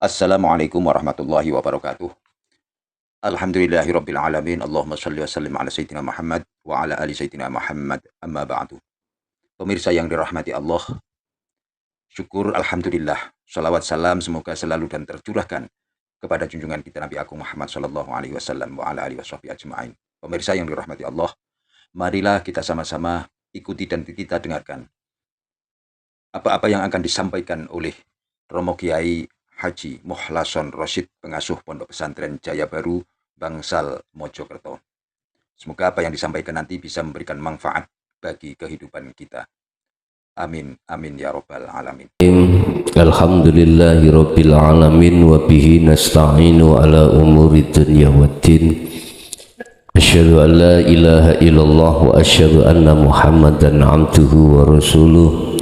Assalamualaikum warahmatullahi wabarakatuh. Alhamdulillahirabbil alamin. Allahumma shalli wa sallim ala sayyidina Muhammad wa ala ali sayyidina Muhammad. Amma ba'du. Pemirsa yang dirahmati Allah, syukur alhamdulillah. Salawat salam semoga selalu dan tercurahkan kepada junjungan kita Nabi Agung Muhammad sallallahu alaihi wasallam wa ala alihi washabihi ajmain. Pemirsa yang dirahmati Allah, marilah kita sama-sama ikuti dan kita dengarkan apa-apa yang akan disampaikan oleh Romo Kiai Haji Muhlason Rosyid, pengasuh Pondok Pesantren Jaya Baru, Bangsal, Mojokerto. Semoga apa yang disampaikan nanti bisa memberikan manfaat bagi kehidupan kita. Amin, amin ya robbal alamin. Alhamdulillahi rabbil alamin wa bihi nasta'inu ala umuri dunya waddin. Asyhadu an la ilaha illallah wa asyhadu anna Muhammadan abduhu wa rasuluh.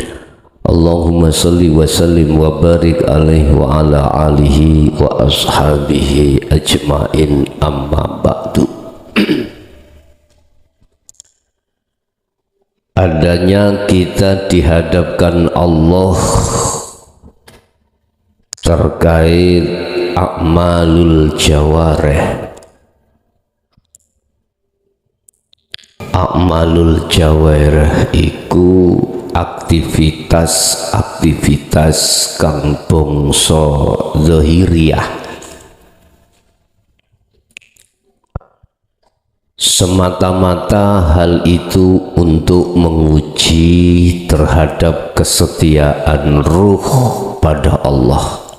Allahumma salli wa sallim wa barik alaihi wa ala alihi wa ashabihi ajmain, amma ba'du. Adanya kita dihadapkan Allah terkait a'malul jawareh. A'malul jawareh iku aktivitas kang bangsa zahiriyah, semata-mata hal itu untuk menguji terhadap kesetiaan ruh pada Allah.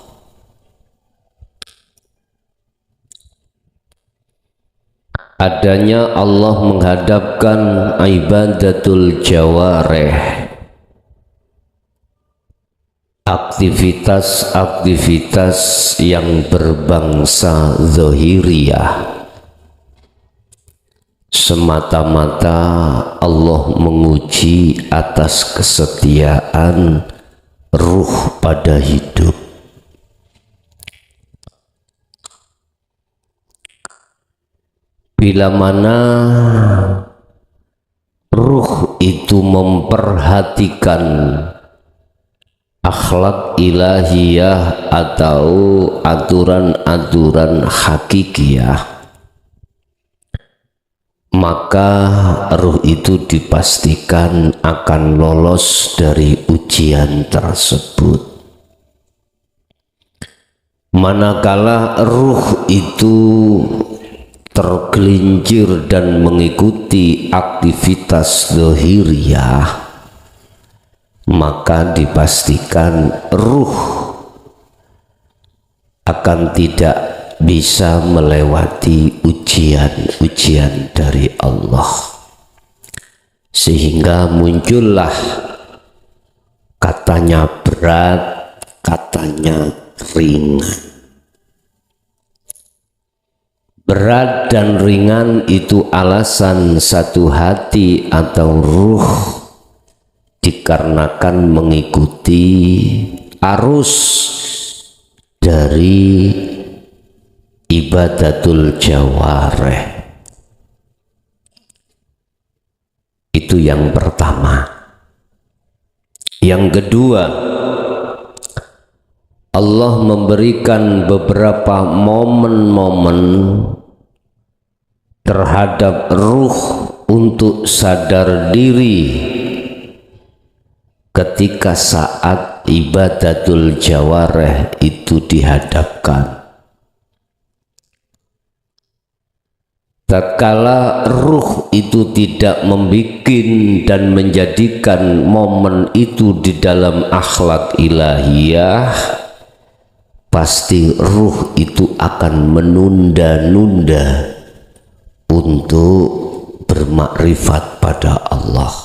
Adanya Allah menghadapkan ibadatul jawareh, aktivitas-aktivitas yang berbangsa zahiriyah, semata-mata Allah menguji atas kesetiaan ruh pada hidup. Bila mana ruh itu memperhatikan akhlak ilahiyah atau aturan-aturan hakikiyah, maka ruh itu dipastikan akan lolos dari ujian tersebut. Manakala ruh itu tergelincir dan mengikuti aktivitas zahiriyah, maka dipastikan ruh akan tidak bisa melewati ujian-ujian dari Allah, sehingga muncullah katanya berat, katanya ringan. Berat dan ringan itu alasan satu hati atau ruh dikarenakan mengikuti arus dari ibadatul jawareh. Itu yang pertama. Yang kedua, Allah memberikan beberapa momen-momen terhadap ruh untuk sadar diri ketika saat ibadatul jawareh itu dihadapkan. Tatkala ruh itu tidak membuat dan menjadikan momen itu di dalam akhlak ilahiyah, pasti ruh itu akan menunda-nunda untuk bermakrifat pada Allah.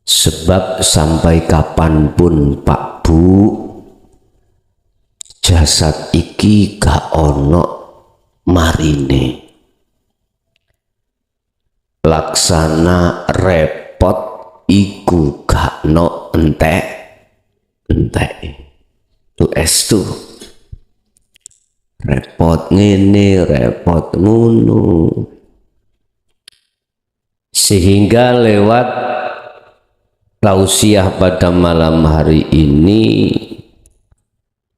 Sebab sampai kapanpun Pak Bu, jasad iki gak ono marine, laksana repot iku gak no entek tu estu, repot ngene repot ngono. Sehingga lewat tausiah pada malam hari ini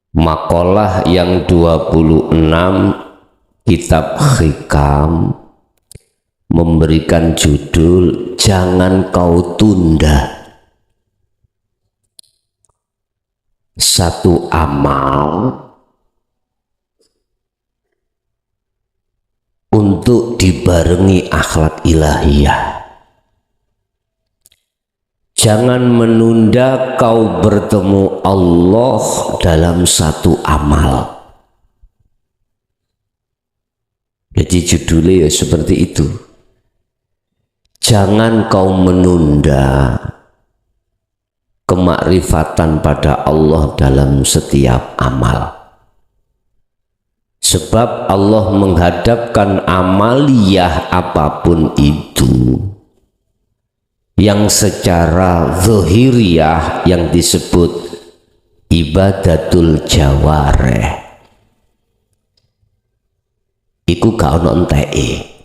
Makalah yang 26 kitab Hikam memberikan judul Jangan Kau Tunda satu amal untuk dibarengi akhlak ilahiyah. Jangan menunda kau bertemu Allah dalam satu amal. Jadi judulnya ya seperti itu. Jangan kau menunda kemakrifatan pada Allah dalam setiap amal. Sebab Allah menghadapkan amaliyah apapun itu yang secara zahiriyah yang disebut ibadatul jawareh iku gak ono enteke.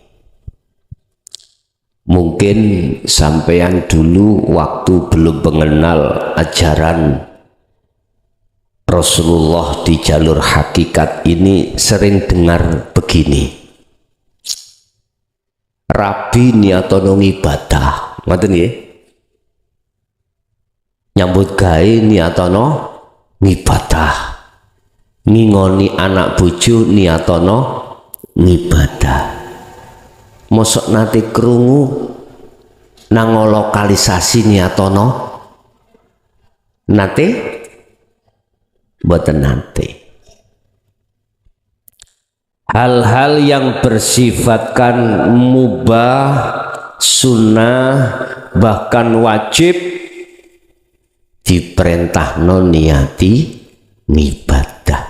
Mungkin sampeyan dulu waktu belum mengenal ajaran Rasulullah di jalur hakikat ini sering dengar begini, Rabi niatono ibadah, ngoten nggih, nyambut gawe niatono ngibadah, ngingoni anak bojo niatono ngibadah. Mosok nate krungu nang lokalisasi niatono nate boten nate. Hal-hal yang bersifatkan mubah, sunnah, bahkan wajib diperintah niati ngibadah.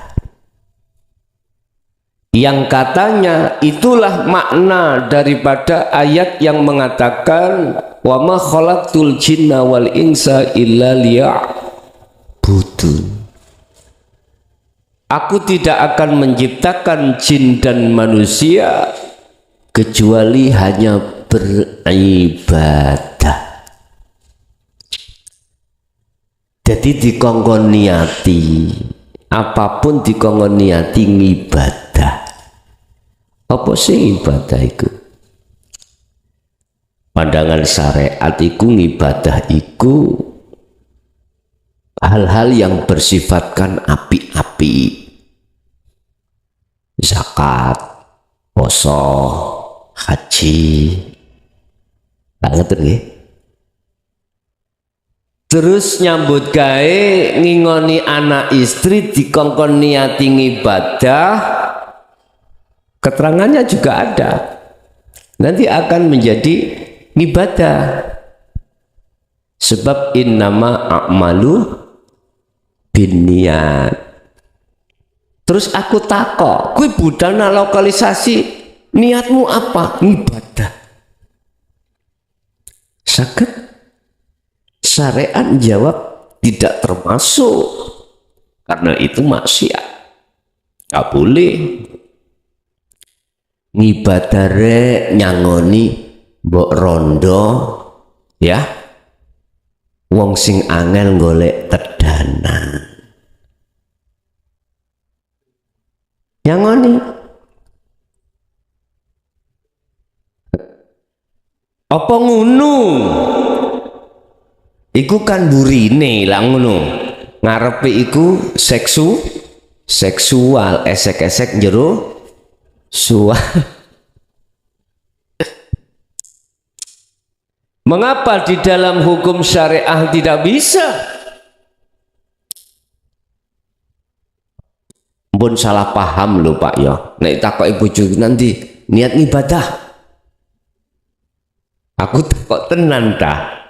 Yang katanya itulah makna daripada ayat yang mengatakan wa ma khalaqtul jinna wal insa illa liya'budun. Aku tidak akan menciptakan jin dan manusia kecuali hanya beribadah. Jadi dikongkon niati, apapun dikongkon niati ngibadah. Apa sih ibadah itu? Pandangan syariat iku ngibadah iku hal-hal yang bersifatkan api-api. Zakat, poso, haji, banget nggih. Terus nyambut gawe ngingoni anak istri dikongkon niati ngibadah, keterangannya juga ada. Nanti akan menjadi ngibadah. Sebab innama a'malu binniat. Terus aku takok, kuwi budana lokalisasi, niatmu apa? Ngibadah. Saged syariat jawab tidak termasuk, karena itu maksiat, gak boleh. Ngibadare nyangoni mbok rondo ya, wong sing angel golek tedanan nyangoni. Apa ngono? Iku kan burine lah ngono, ngarepe iku seksual, esek-esek jero suah. Mengapa di dalam hukum syariah tidak bisa? Pun salah paham lho Pak ya. Nek takoki bojoku nanti niat ibadah. Aku takok tenan ta.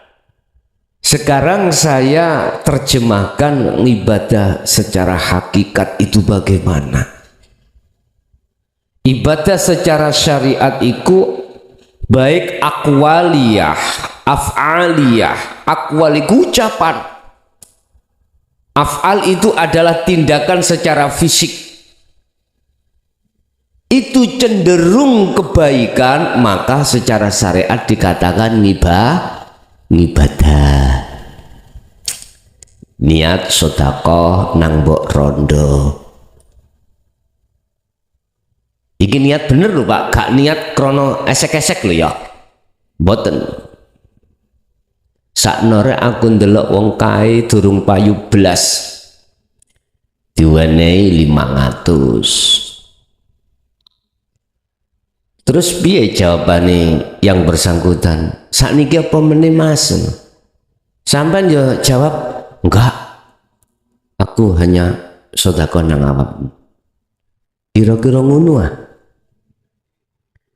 Sekarang saya terjemahkan ibadah secara hakikat itu bagaimana? Ibadah secara syariat itu baik akwaliyah, af'aliyah. Akwal itu ucapan, af'al itu adalah tindakan secara fisik. Itu cenderung kebaikan, maka secara syariat dikatakan ngibadah. niat sedekah nang mbok rondo. Iki niat bener lho Pak, gak niat krono esek-esek lho ya. Mboten. Saknore aku ndelok wong kae durung payu blas. Diwenehi 500. Terus piye jawabane yang bersangkutan? Sakniki apa meneh Mas? Sampeyan yo jawab, enggak. Aku hanya sedekah nang awakmu. Kira-kira ngono ah.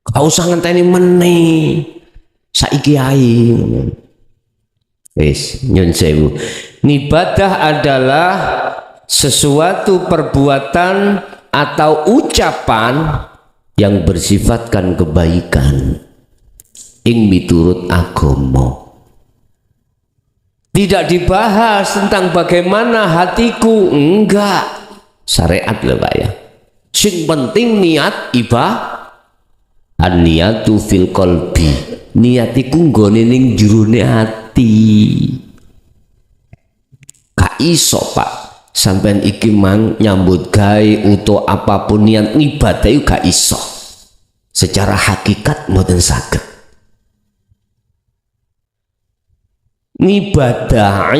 Gak usah ngenteni meneh. Saiki ae ngono. Wis, nyun sewu. Ibadah adalah sesuatu perbuatan atau ucapan yang bersifatkan kebaikan ing miturut agama. Tidak dibahas tentang bagaimana hatiku, enggak. Syariat lho Pak ya. Sing penting niat ibadah. An-niyatu fil qalbi, niat iku nggone ning jerone ati. Gak iso Pak sampean iki mang nyambut gawe utawa apapun niat ibadah iku gak iso secara hakikat mboten saged. Ibadah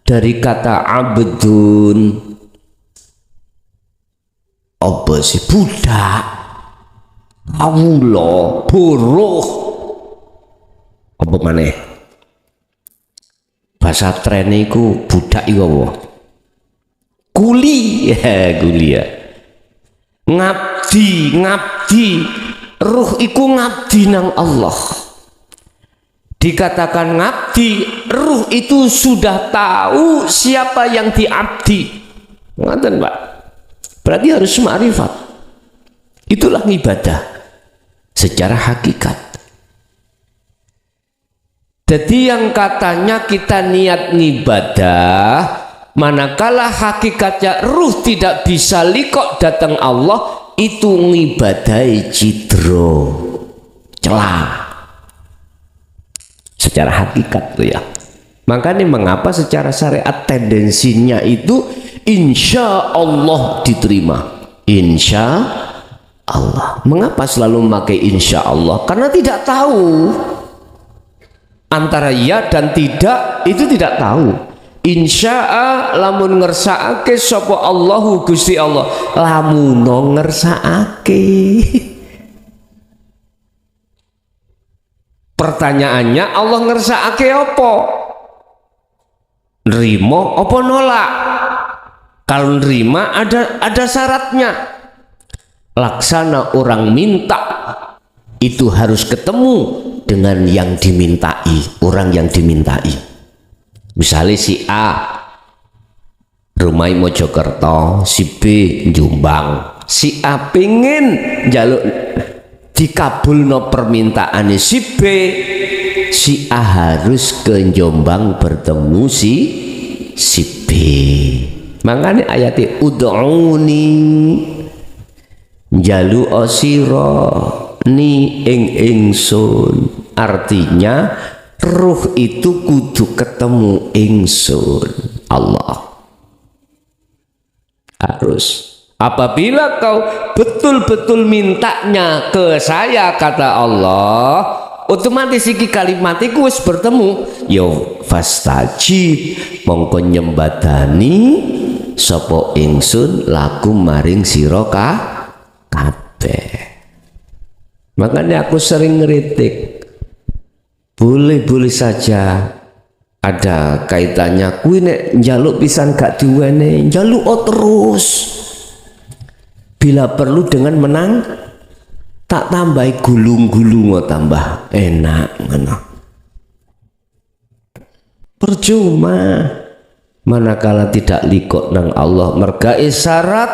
dari kata abdun, apa sih, budak, awulo, buruh, apa maneh bahasa tren iku budak iku apa? Kuli, kuli ya. Ngabdi, ruh iku ngabdi nang Allah. Dikatakan ngabdi, ruh itu sudah tahu siapa yang diabdi. Ngoten Pak. Berarti harus ma'rifat. Itulah ibadah secara hakikat. Jadi yang katanya kita niat ngibadah, manakala hakikatnya ruh tidak bisa likok datang Allah, itu ngibadai cidro, celah. Secara hakikat tuh ya. Makanya mengapa secara syariat tendensinya itu insya Allah diterima. Insya Allah. Mengapa selalu memakai insya Allah? Karena tidak tahu. Antara ya dan tidak itu tidak tahu. Insya'a lamun ngersa'ake sapa Allahu Gusti Allah, lamun ngersa'ake. Pertanyaannya, Allah ngersa'ake apa? Nerimo apa nolak? Kalau nerima ada syaratnya. Laksana orang minta itu harus ketemu dengan yang dimintai, orang yang dimintai. Misalnya si A rumah Mojokerto, si B Jombang, si A pengen jaluk dikabulno permintaan si B, si A harus ke Jombang bertemu si B. Makanya ayatnya ud'uni jalu osiro ni ingsun, artinya ruh itu kudu ketemu ingsun Allah. Harus. Apabila kau betul-betul mintanya ke saya, kata Allah, otomatis iki kalimat iku wis bertemu. Yo fastajib, mongko nyembadani sapa ingsun laku maring sira kabeh. Makanya aku sering ngeritik, boleh-boleh saja ada kaitannya kuwi nek njaluk pisan gak diwene, njaluk terus. Bila perlu dengan menang tak tambahi gulung-gulung tambah enak ngono. Percuma manakala tidak likok nang Allah mergae syarat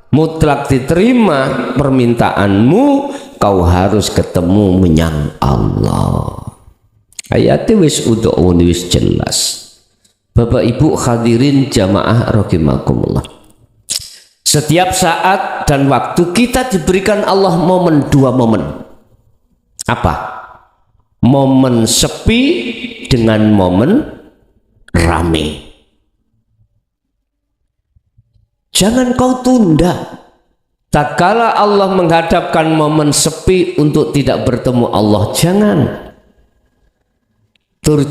mutlak diterima permintaanmu, kau harus ketemu menyang Allah. Ayatnya wis ud'uni wis jelas. Bapak Ibu hadirin jamaah rahimakumullah. Setiap saat dan waktu kita diberikan Allah dua momen. Apa? Momen sepi dengan momen rame. Jangan kau tunda. Tatkala Allah menghadapkan momen sepi untuk tidak bertemu Allah, jangan.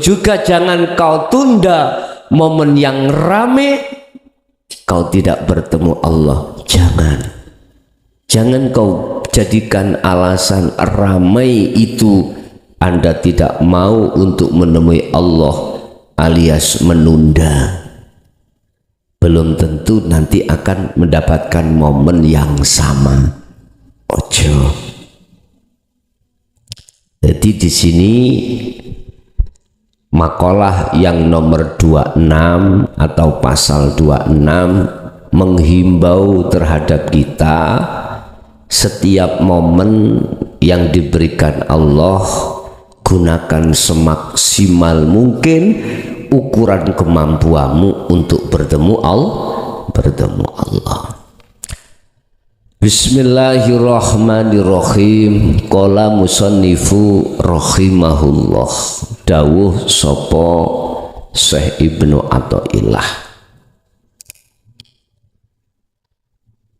Juga jangan kau tunda momen yang rame, kau tidak bertemu Allah. Jangan kau jadikan alasan ramai itu Anda tidak mau untuk menemui Allah alias menunda. Belum tentu nanti akan mendapatkan momen yang sama. Ojo. Jadi di sini makalah yang nomor 26 atau pasal 26 menghimbau terhadap kita setiap momen yang diberikan Allah gunakan semaksimal mungkin ukuran kemampuanmu untuk bertemu Allah. Bismillahirrahmanirrahim. Qala musannifu rahimahullah. Dawuh sapa Syekh Ibnu Athaillah.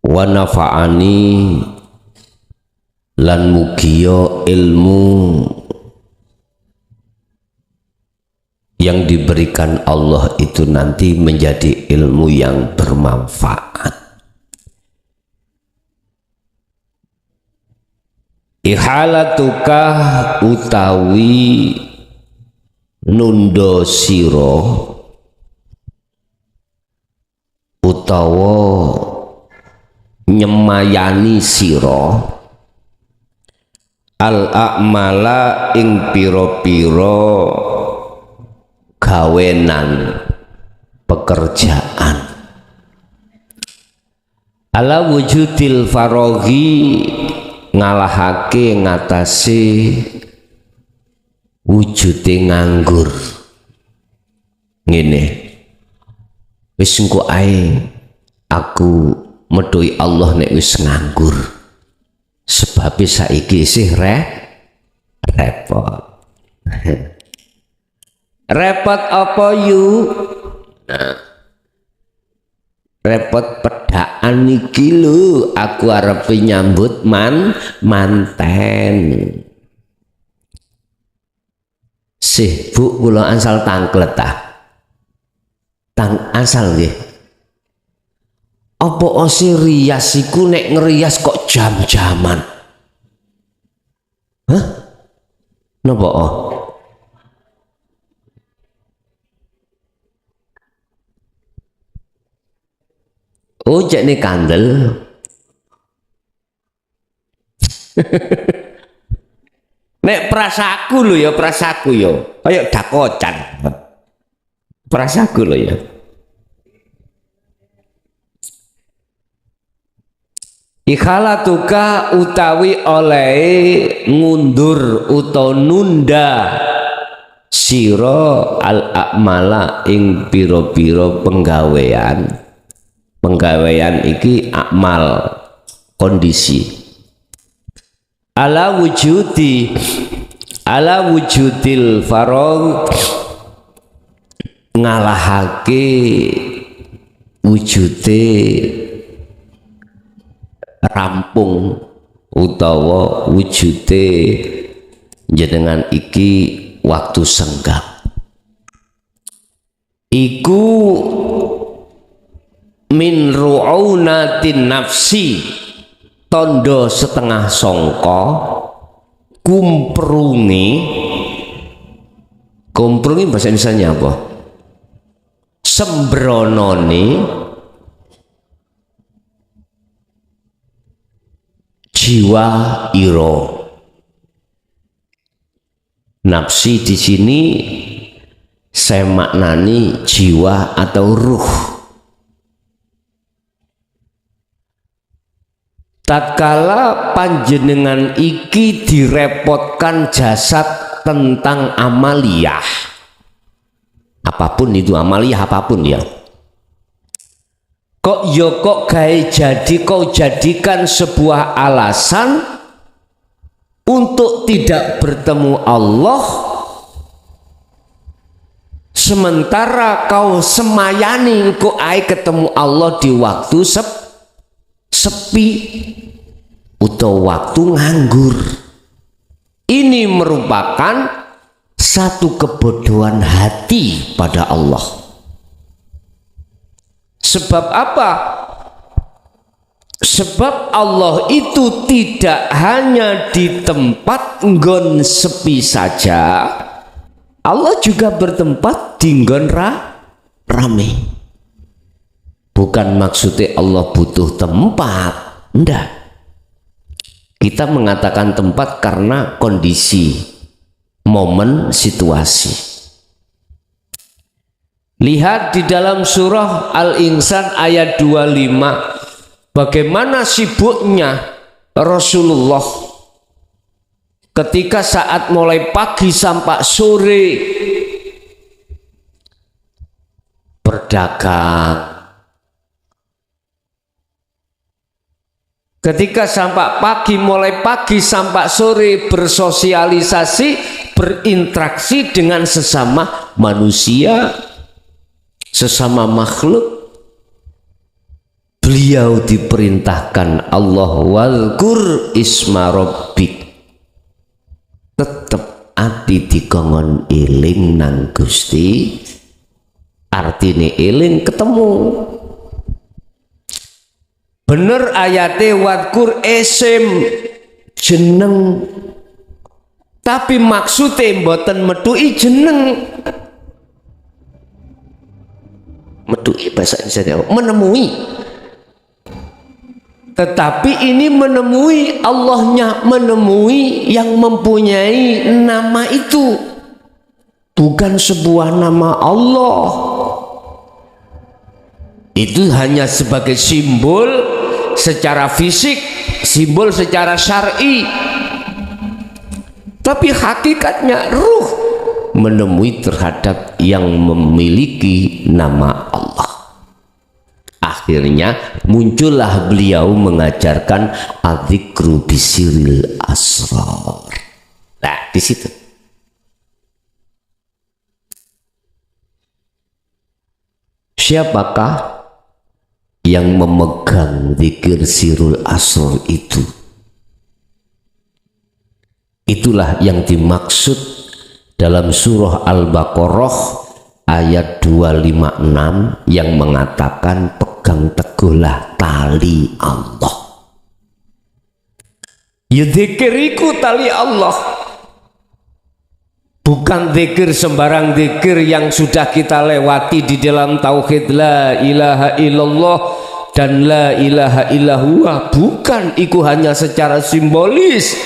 Wa nafa'ani lan mugiya ilmu yang diberikan Allah itu nanti menjadi ilmu yang bermanfaat. Ihalatukah utawi nundo siro utawa nyemayani siro al-a'mala ing piro-piro gawenan pekerjaan ala wujudil faroghi ngalahake ngatasi wujude nganggur. Ngene wis engko ae aku medhoi Allah nek wis nganggur, sebab saiki isih repot. Repot apa yuk? Nah, repot pedaan iki lho, aku arep nyambut manten. Sih Bu, kula asal tangklet ta. Asal nggih. Apa ose rias iku nek ngerias kok jam-jaman? Hah? Napa? Oh, cek nih kandel. Nek prasaku lho ya, prasaku yo. Kayak dakocan. Prasaku lho ya. Ikhalatuka utawi oleh ngundur utawa nunda sira al-a'mala ing pira-pira penggawean iki akmal kondisi ala wujudil farog ngalahake wujude rampung utawa wujude jenengan iki waktu senggang iku min ru'unatin nafsi tondo setengah songko kumprungi bahasa Indonesianya apa? Sembrononi jiwa iro. Nafsi di sini saya maknani jiwa atau ruh. Tatkala panjenengan iki direpotkan jasad tentang amaliyah, apapun itu amaliyah apapun ya, kok kau jadikan sebuah alasan untuk tidak bertemu Allah, sementara kau semayani engko ae ketemu Allah di waktu sepi atau waktu nganggur. Ini merupakan satu kebodohan hati pada Allah. Sebab apa? Sebab Allah itu tidak hanya di tempat nggon sepi saja, Allah juga bertempat di nggon rame. Bukan maksudnya Allah butuh tempat, enggak. Kita mengatakan tempat karena kondisi, momen, situasi. Lihat di dalam surah Al-Insan ayat 25, bagaimana sibuknya Rasulullah ketika saat mulai pagi sampai sore berdagang. Ketika sampai pagi, mulai pagi sampai sore bersosialisasi, berinteraksi dengan sesama manusia, sesama makhluk. Beliau diperintahkan Allah, wazkur isma rabbik, tetep ati dikongkon eling nang Gusti, artine eling ketemu. Bener ayate wadkur esim jeneng, tapi maksudnya mboten medui jeneng. Medui bahasa Indonesia menemui, tetapi ini menemui Allahnya, menemui yang mempunyai nama itu, bukan sebuah nama Allah. Itu hanya sebagai simbol secara fisik, simbol secara syar'i, tapi hakikatnya ruh menemui terhadap yang memiliki nama Allah. Akhirnya muncullah beliau mengajarkan adzikru bisiril asrar. Nah, di situ siapakah yang memegang zikir sirul asrar itu? Itulah yang dimaksud dalam surah Al-Baqarah ayat 256 yang mengatakan pegang teguhlah tali Allah. Ya zikiriku tali Allah, bukan zikir sembarang zikir yang sudah kita lewati di dalam tauhid la ilaha illallah dan la ilaha illallah. Bukan, itu hanya secara simbolis,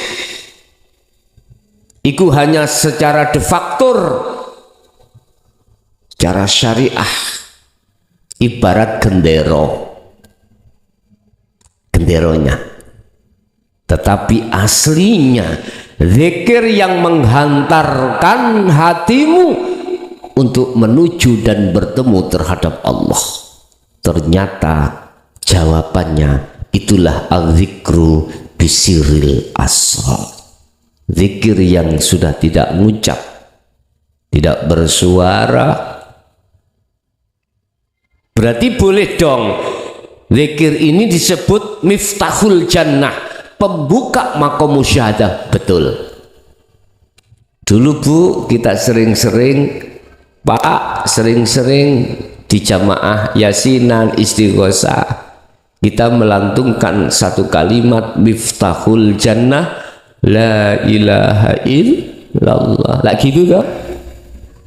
itu hanya secara de facto, secara syariah, ibarat genderonya. Tetapi aslinya zikir yang menghantarkan hatimu untuk menuju dan bertemu terhadap Allah. Ternyata jawabannya itulah al-zikru bisiril asrar. Zikir yang sudah tidak mengucap, tidak bersuara. Berarti boleh dong zikir ini disebut miftahul jannah, pembuka makom musyahadah. Betul. Dulu Bu, kita sering-sering di jamaah yasinan istighosah kita melantunkan satu kalimat miftahul jannah la ilaha illallah. Lah gitu kan?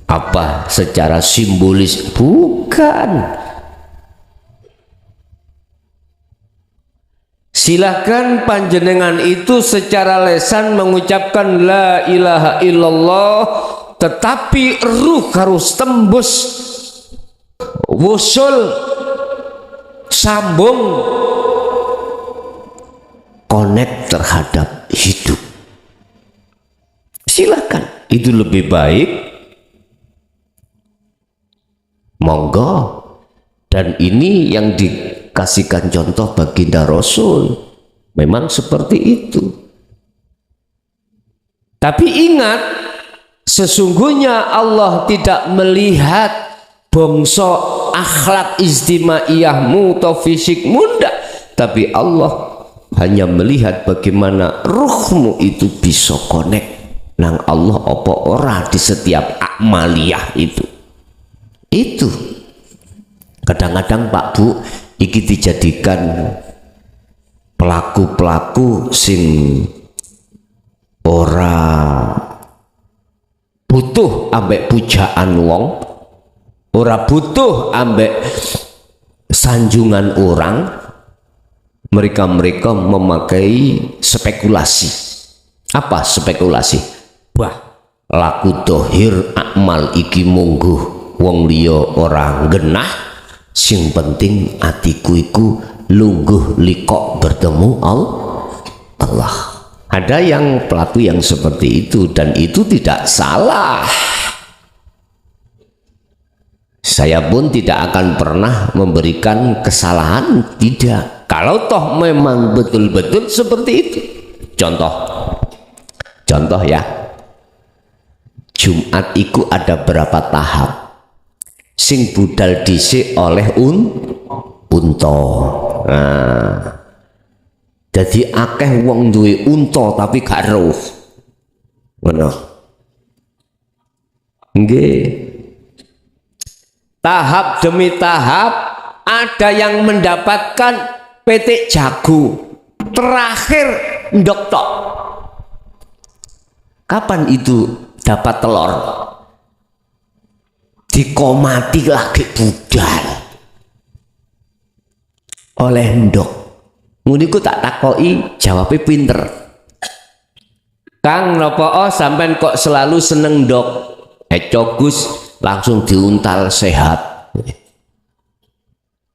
Apa secara simbolis? Bukan. Silakan panjenengan itu secara lesan mengucapkan la ilaha illallah, tetapi ruh harus tembus, wusul, sambung, connect terhadap hidup. Silakan, itu lebih baik, monggo. Dan ini yang dikasihkan contoh baginda Rasul, memang seperti itu. Tapi ingat, Sesungguhnya Allah tidak melihat bangsa akhlak istimaiyahmu atau fisikmu ndak, tapi Allah hanya melihat bagaimana ruhmu itu bisa connect nang Allah apa ora di setiap amaliyah itu. Kadang-kadang Pak Bu iki dijadikan pelaku-pelaku sing ora butuh ambek pujaan wong, ora butuh ambek sanjungan orang. Mereka memakai spekulasi. Apa spekulasi? Wah, laku dohir akmal iki mungguh wong liya ora genah, sing penting atiku iku lungguh likok bertemu Allah. Ada yang pelaku yang seperti itu, dan itu tidak salah. Saya pun tidak akan pernah memberikan kesalahan, tidak. Kalau toh memang betul-betul seperti itu. Contoh ya, Jumat itu ada berapa tahap? Sing budal dhisik oleh unta. Nah, jadi akeh wong duwe unta tapi gak roh. Ngono. Nggih. Tahap demi tahap ada yang mendapatkan petik jago, terakhir ndok tok. Kapan itu dapat telur? Dikomati lagi budal oleh ndok. Muniku tak takoki, jawabnya pinter. Kang nopo sampean kok selalu seneng ndok? Gus, langsung diuntal sehat.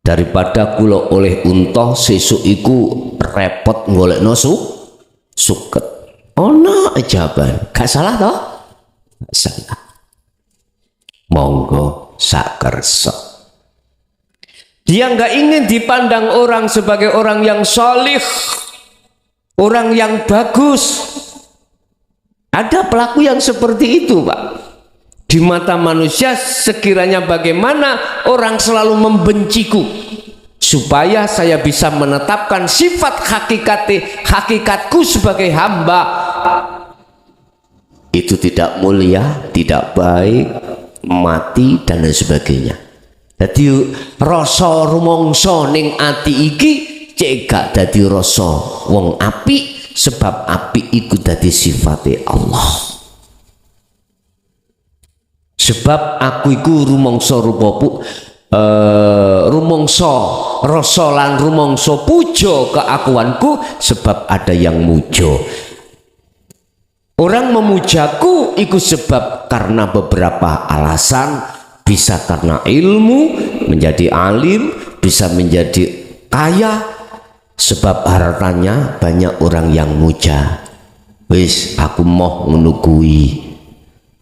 Daripada kula oleh unta sesuk iku repot golekno suket. Ono jawaban, gak salah toh? Gak salah. Monggo sak kersa. Dia nggak ingin dipandang orang sebagai orang yang solih, orang yang bagus. Ada pelaku yang seperti itu, Pak. Di mata manusia sekiranya bagaimana orang selalu membenciku, supaya saya bisa menetapkan sifat hakikatku sebagai hamba. Itu tidak mulia, tidak baik, mati dan lain sebagainya. Jadi rasa rumangsa ning ati iki cek gak dadi rasa wong apik, sebab apik iku dadi sifate Allah. Sebab aku iku rumangsa rupaku rumangsa rasa lan rumangsa puja keakuanku, sebab ada yang muja. Orang memujaku iku sebab karena beberapa alasan, bisa karena ilmu, menjadi alim, bisa menjadi kaya, sebab hartanya banyak orang yang muja. Wis aku moh ngono kuwi,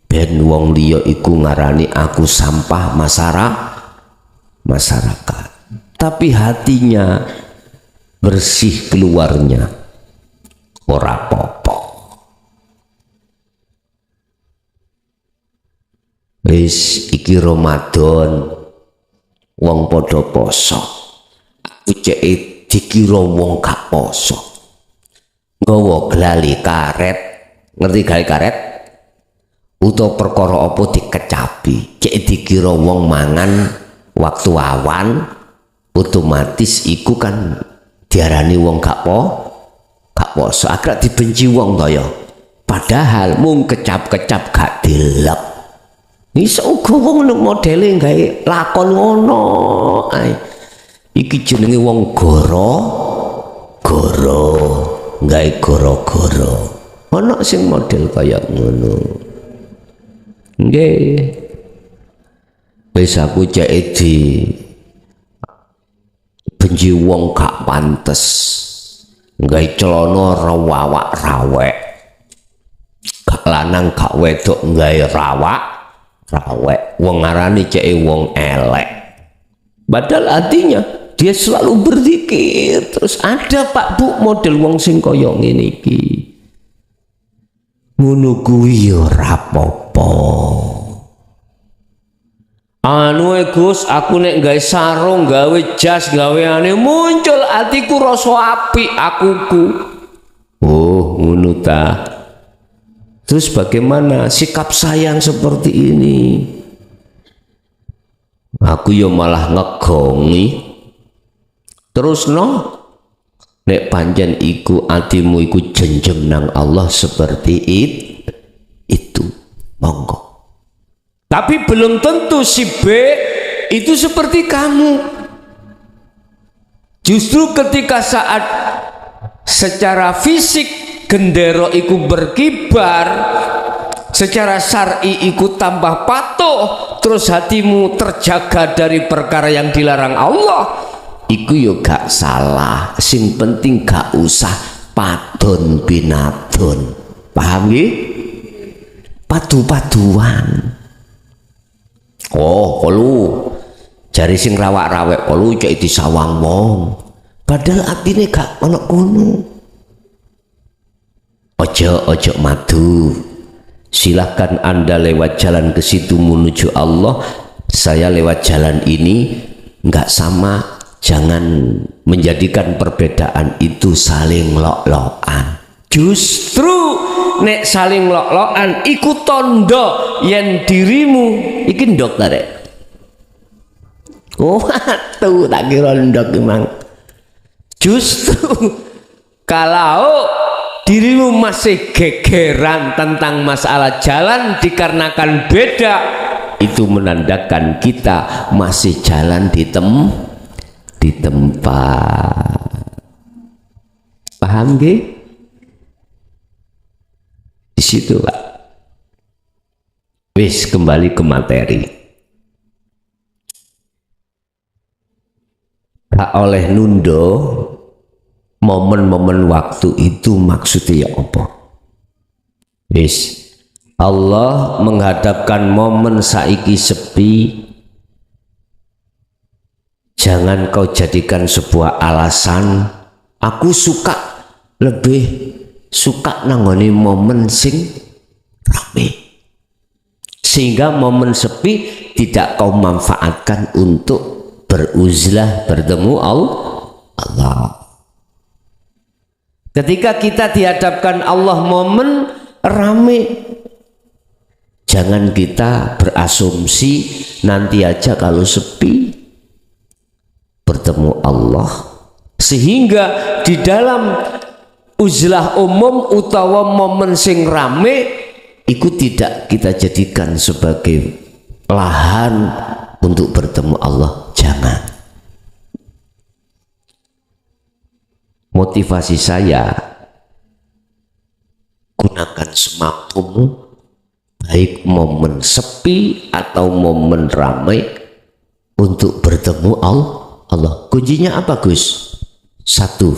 ben wong liya iku ngarani aku sampah masyarakat, tapi hatinya bersih keluarnya, ora apa-apa. Wis iki Ramadan, wong padha poso, aku cek dikira wong gak poso, nggawa glali karet, ngerti glali karet? Utawa perkara apa dikecapi, cek dikira wong mangan waktu awan, otomatis iku kan diarani wong gak poso, agak dibenci wong to ya. Padahal mung kecap-kecap gak delep. Iso uga wong modele gawe lakon ngono ae. Iki jenenge wong goro-goro, gawe goro-goro. Ana sing model kaya ngono. Nggih. Wis aku cek di benci wong gak pantes. Gawe celana rawak rawek. Gak lanang gak wedok gawe rawek, wong ngarani cek wong elek. Padahal artinya dia selalu berzikir. Terus ada Pak Bu model wong sing kaya ngene iki. Ngono kuwi ya rapopo. apa? Anu Gus, aku nek gawe sarung, gawe jas, gawe ane muncul atiku rasa apik akuku. Oh, ngono ta. Terus bagaimana sikap sayang seperti ini? Aku yo malah ngegongi. Terus no, nek pancen iku atimu iku jenjem nang Allah seperti itu, monggo. Tapi belum tentu si B itu seperti kamu. Justru ketika saat secara fisik gendero iku berkibar, secara syar'i iku tambah patuh, terus hatimu terjaga dari perkara yang dilarang Allah, iku yo gak salah. Sing penting gak usah padon binadon. Paham nggih? Padu-paduan. Oh, kalau jari sing rawak-rawek kalau cek disawang wong. Padahal atine gak ono kono. Ojo madu. Silahkan Anda lewat jalan ke situ menuju Allah. Saya lewat jalan ini nggak sama. Jangan menjadikan perbedaan itu saling lok-lokan. Justru nek saling lok-lokan iku tondo yen dirimu iki ndok ta rek. Oh, tuh tak kira ndok memang. Justru kalau dirimu masih gegeran tentang masalah jalan dikarenakan beda, itu menandakan kita masih jalan di tempat. Paham nggih? Di situ Pak. Wis kembali ke materi. Gak oleh nundo momen-momen waktu itu, maksudnya apa? Wis Allah menghadapkan momen saiki sepi, jangan kau jadikan sebuah alasan. Aku lebih suka nangoni momen sing rame, sehingga momen sepi tidak kau manfaatkan untuk beruzlah bertemu Allah. Ketika kita dihadapkan Allah momen rame, jangan kita berasumsi nanti aja kalau sepi bertemu Allah, sehingga di dalam uzlah umum utawa momen sing rame itu tidak kita jadikan sebagai lahan untuk bertemu Allah. Jangan. Motivasi saya, gunakan semampumu, baik momen sepi atau momen ramai, untuk bertemu Allah. Kuncinya apa Gus? Satu,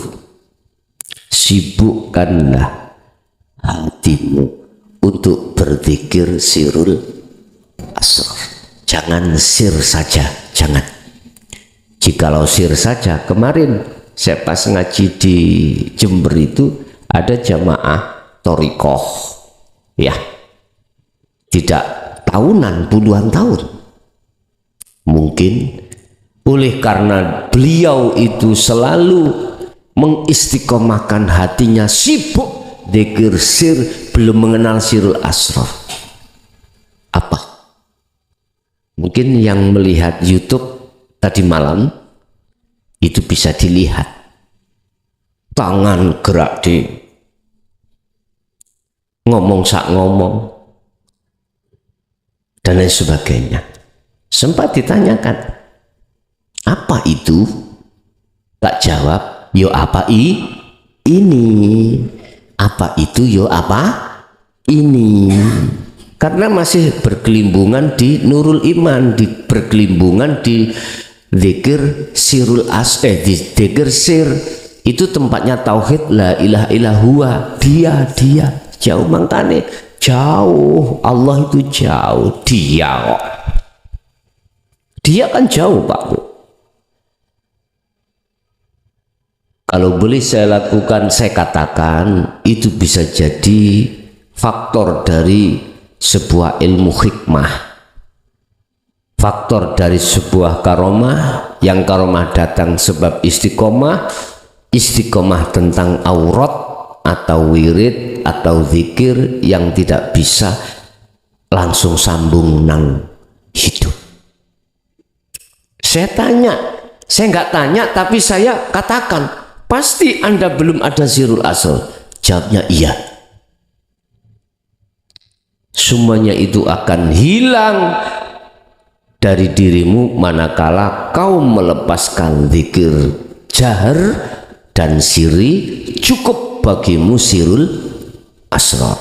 sibukkanlah hatimu untuk berzikir sirul asrar. Jangan sir saja, jangan. Jikalau sir saja, kemarin saya pas ngaji di Jember itu ada jamaah torikoh, ya, tidak tahunan, puluhan tahun. Mungkin oleh karena beliau itu selalu mengistiqomahkan hatinya, sibuk dzikir sir, belum mengenal sirul asrar. Apa? Mungkin yang melihat YouTube tadi malam itu bisa dilihat tangan gerak di ngomong sak ngomong dan lain sebagainya. Sempat ditanyakan, apa itu? Tak jawab, yo apa ini? Apa itu? Yo apa ini? Karena masih berkelimbungan di Nurul Iman, berkelimbungan di zikir sirul di zikir sir. Itu tempatnya tauhid, la ilaha illallah, dia jauh, mangkane jauh. Allah itu jauh, dia kan jauh Pak Bu. Kalau boleh saya lakukan, saya katakan itu bisa jadi faktor dari sebuah ilmu hikmah, faktor dari sebuah karomah, yang karomah datang sebab istiqomah, istiqomah tentang aurat atau wirid atau zikir yang tidak bisa langsung sambung nang hidup. Saya nggak tanya, tapi saya katakan, pasti Anda belum ada sirul asal. Jawabnya iya. Semuanya itu akan hilang dari dirimu manakala kau melepaskan zikir jahar dan siri, cukup bagimu sirul asrar.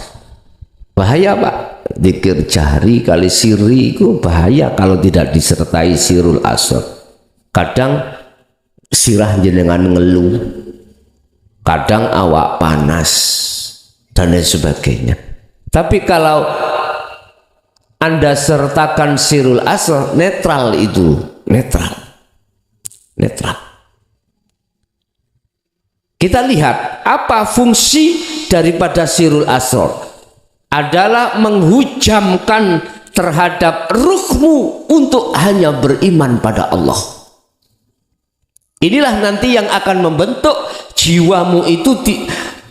Bahaya Pak, zikir jahri kali siri itu bahaya kalau tidak disertai sirul asrar. Kadang sirah jenengan ngeluh, kadang awak panas dan lain sebagainya. Tapi kalau Anda sertakan sirul asrar, netral itu, netral. Kita lihat apa fungsi daripada sirul asrar, adalah menghujamkan terhadap ruhmu untuk hanya beriman pada Allah. Inilah nanti yang akan membentuk jiwamu itu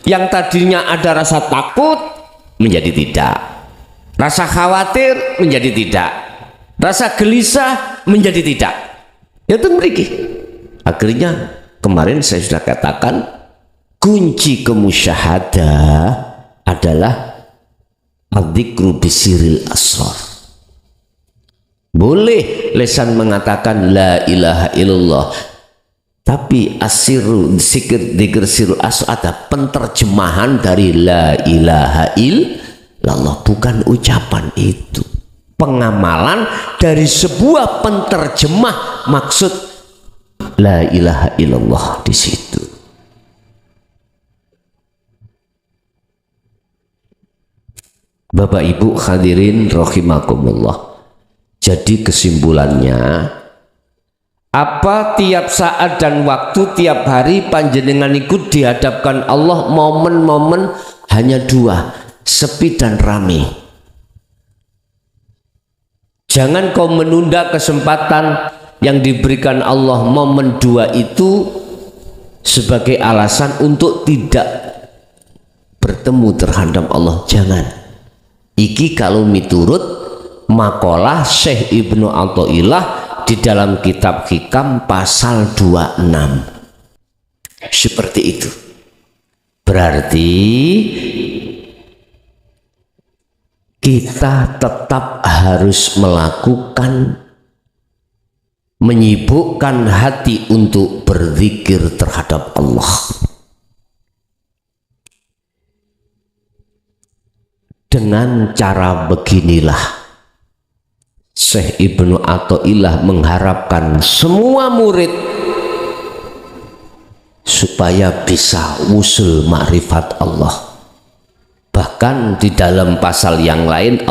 yang tadinya ada rasa takut menjadi tidak, rasa khawatir menjadi tidak, rasa gelisah menjadi tidak. Itu mriki. Akhirnya kemarin saya sudah katakan, kunci kemusyahadah adalah adzikru bisiril asrar. Boleh lisan mengatakan la ilaha illallah, tapi asiru zikir sirul asrar ada penterjemahan dari la ilaha illallah, bukan ucapan itu. Pengamalan dari sebuah penterjemah maksud la ilaha illallah di situ. Bapak Ibu hadirin rahimakumullah. Jadi kesimpulannya, apa tiap saat dan waktu tiap hari panjenengan ikut dihadapkan Allah, momen-momen hanya dua, sepi dan rame. Jangan kau menunda kesempatan yang diberikan Allah, momen dua itu sebagai alasan untuk tidak bertemu terhadap Allah. Jangan. Iki kalau miturut makalah Syekh Ibnu Athaillah di dalam kitab Hikam pasal 26. Seperti itu. Berarti kita tetap harus melakukan, menyibukkan hati untuk berzikir terhadap Allah. Dengan cara beginilah Syekh Ibnu Athaillah mengharapkan semua murid supaya bisa usul ma'rifat Allah. Bahkan di dalam pasal yang lain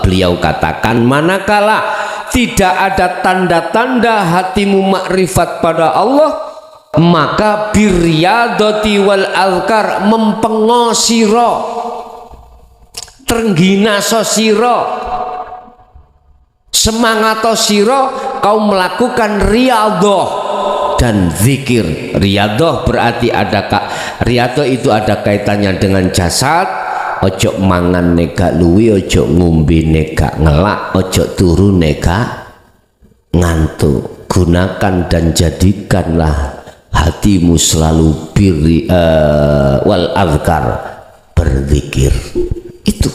beliau katakan, manakala tidak ada tanda-tanda hatimu makrifat pada Allah, maka biryadati wal azkar, mempengo sira, trenggina sira, semangat sira kau melakukan riyadhah dan zikir. Riyadhah berarti riyadhah itu ada kaitannya dengan jasad. Ojo mangan neka luwi, ojo ngumbi neka ngelak, ojo turu neka ngantuk. Gunakan dan jadikanlah hatimu selalu wal azkar, berzikir. Itu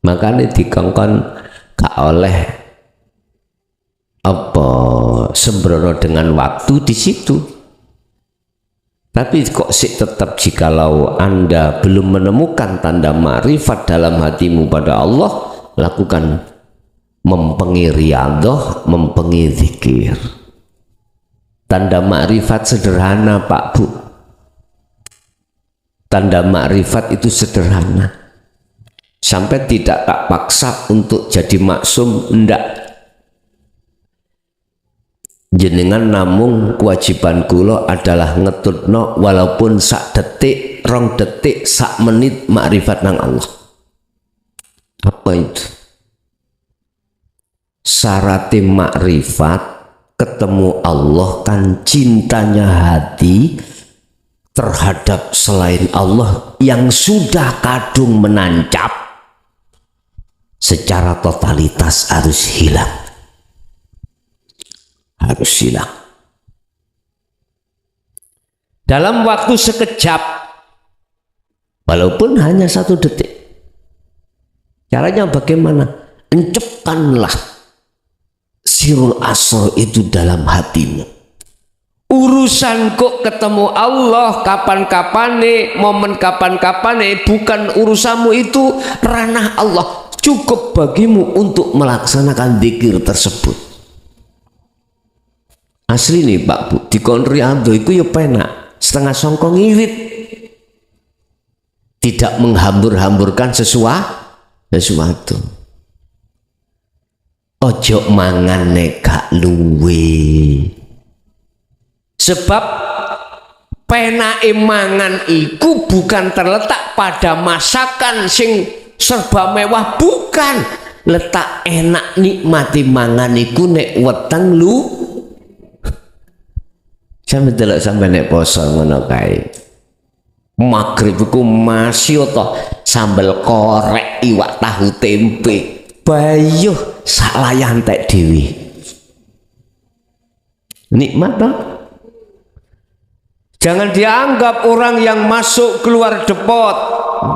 makanya dikongkon gak oleh apa sembrono dengan waktu di situ. Tapi kok sih tetap jikalau Anda belum menemukan tanda ma'rifat dalam hatimu pada Allah, lakukan mempengi riyadhah, mempengi zikir. Tanda ma'rifat sederhana Pak Bu. Tanda ma'rifat itu sederhana. Sampai tidak tak paksa untuk jadi maksum, enggak. Jenengan namung kewajiban kula adalah ngetutno walaupun sak detik, rong detik, sak menit makrifat nang Allah. Apa itu? Syarat makrifat ketemu Allah kan cintanya hati terhadap selain Allah yang sudah kadung menancap secara totalitas harus hilang. Harus hilang. Dalam waktu sekejap, walaupun hanya 1 detik. Caranya bagaimana? Encapkanlah sirul asrar itu dalam hatimu. Urusan kok ketemu Allah kapan-kapan nih, momen kapan-kapan nih, bukan urusanmu, itu ranah Allah. Cukup bagimu untuk melaksanakan zikir tersebut. Asli nih Pak Bu, di Konriado itu ya penak, setengah songkong ngirit, tidak menghambur-hamburkan sesuatu. Ojo mangan nek gak luwe. Sebab penake mangan iku bukan terletak pada masakan sing serba mewah, bukan. Letak enak nikmati mangan iku nek weteng lu. Sampe delok sampe nek poso ngono kae. Magrib iku masih toh sambel korek iwak tahu tempe. Bayuh sak layah entek dewi. Nikmat toh? Jangan dianggap orang yang masuk keluar depot.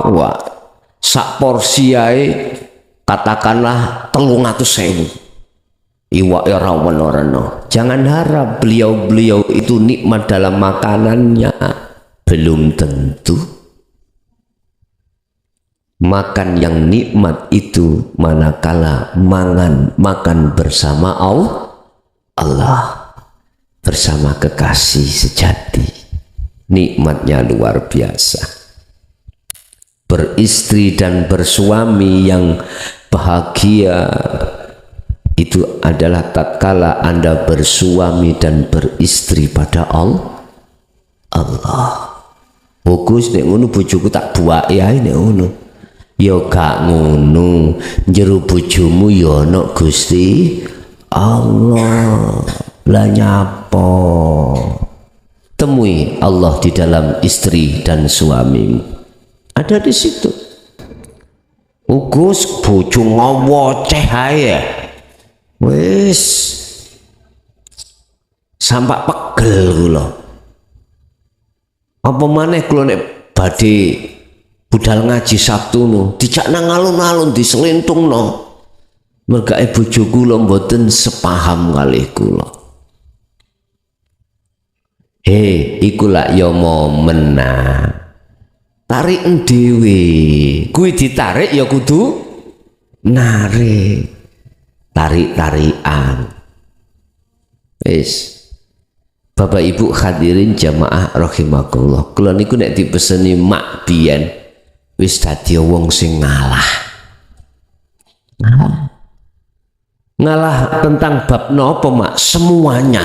Wah, sak porsi ae katakanlah 300.000. Iwak ya rawan-rawan. Jangan harap beliau-beliau itu nikmat dalam makanannya. Belum tentu. Makan yang nikmat itu manakala makan bersama Allah, bersama kekasih sejati. Nikmatnya luar biasa. Beristri dan bersuami yang bahagia itu adalah tatkala Anda bersuami dan beristri pada Allah. Bagus nek ngono bojoku tak buake ae nek ngono. Ya gak ngono, jero bojomu ya ana Gusti Allah. Lah nyapa? Temui Allah di dalam istri dan suamimu. Ada di situ. Gus bojo ngowoceh ae. Wis sampak pegel kula. Apa maneh kula nek badhe budal ngaji Sabtu no dijak nang alun-alun diselintungno. Mergae bojo kula mboten sepaham kalih kula. Iku lak ya momen. Tarik dhewe. Kuwi ditarik ya kudu narik. Tarik-tarikan. Wis. Bapak Ibu hadirin jamaah rahimakumullah. Kula niku nek dipeseni mak biyen wis dadi wong sing ngalah. Ngalah tentang bab napa mak? Semuanya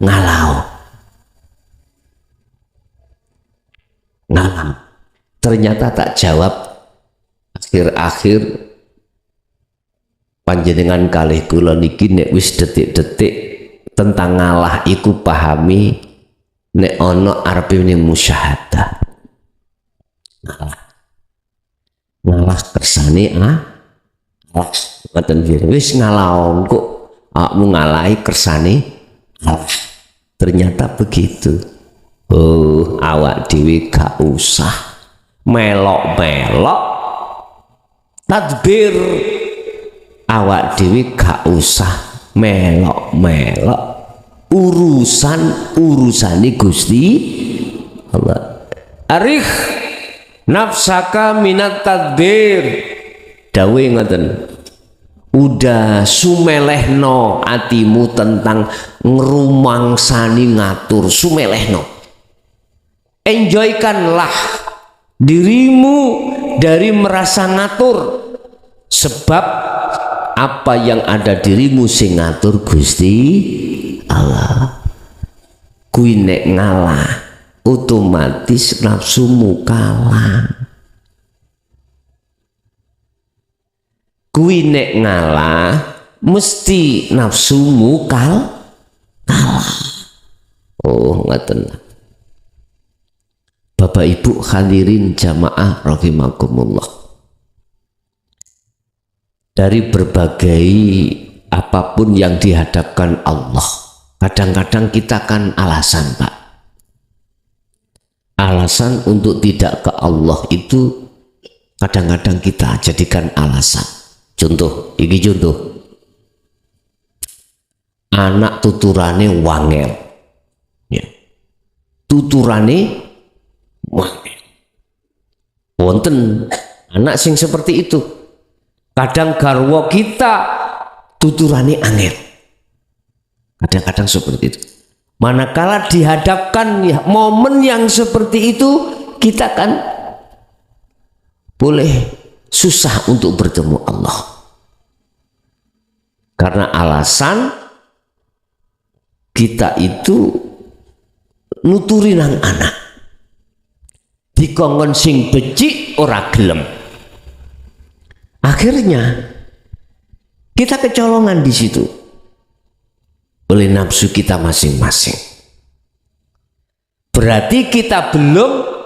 ngalah. Ternyata tak jawab. Akhir-akhir panjenengan kalih kula niki nek wis detik-detik tentang ngalah iku pahami nek ana arepe musyahadah. Ngalah kersane ngoten wis ngalah kok awakmu ngalahi kersane. Ternyata begitu. Awak dhewe gak usah melok-melok tadbir. Awak dhewe gak usah melok-melok urusane Gusti Allah. Arikh nafsaka minat tadbir. Dawe ngoten. Udah sumelehno atimu tentang ngrumangsani ngatur, sumelehno. Enjoykanlah dirimu dari merasa ngatur, sebab apa yang ada dirimu sing ngatur Gusti Allah. Kuwi nek ngalah otomatis nafsumu kalah. Kuwi nek ngalah mesti nafsumu kalah. Oh, ngaten. Bapak Ibu hadirin jamaah rahimakumullah. Dari berbagai apapun yang dihadapkan Allah, kadang-kadang kita kan alasan, Pak. Alasan untuk tidak ke Allah itu kadang-kadang kita jadikan alasan. Contoh, ini contoh. Anak tuturane wangel. Ya. Tuturane wangel. Wonten anak sing seperti itu. Kadang garwa kita tuturane angel. Kadang-kadang seperti itu. Manakala dihadapkan ya, momen yang seperti itu, kita kan boleh susah untuk bertemu Allah. Karena alasan kita itu nuturi nang anak. Dikongkon sing becik ora gelem. Akhirnya kita kecolongan di situ oleh nafsu kita masing-masing. Berarti kita belum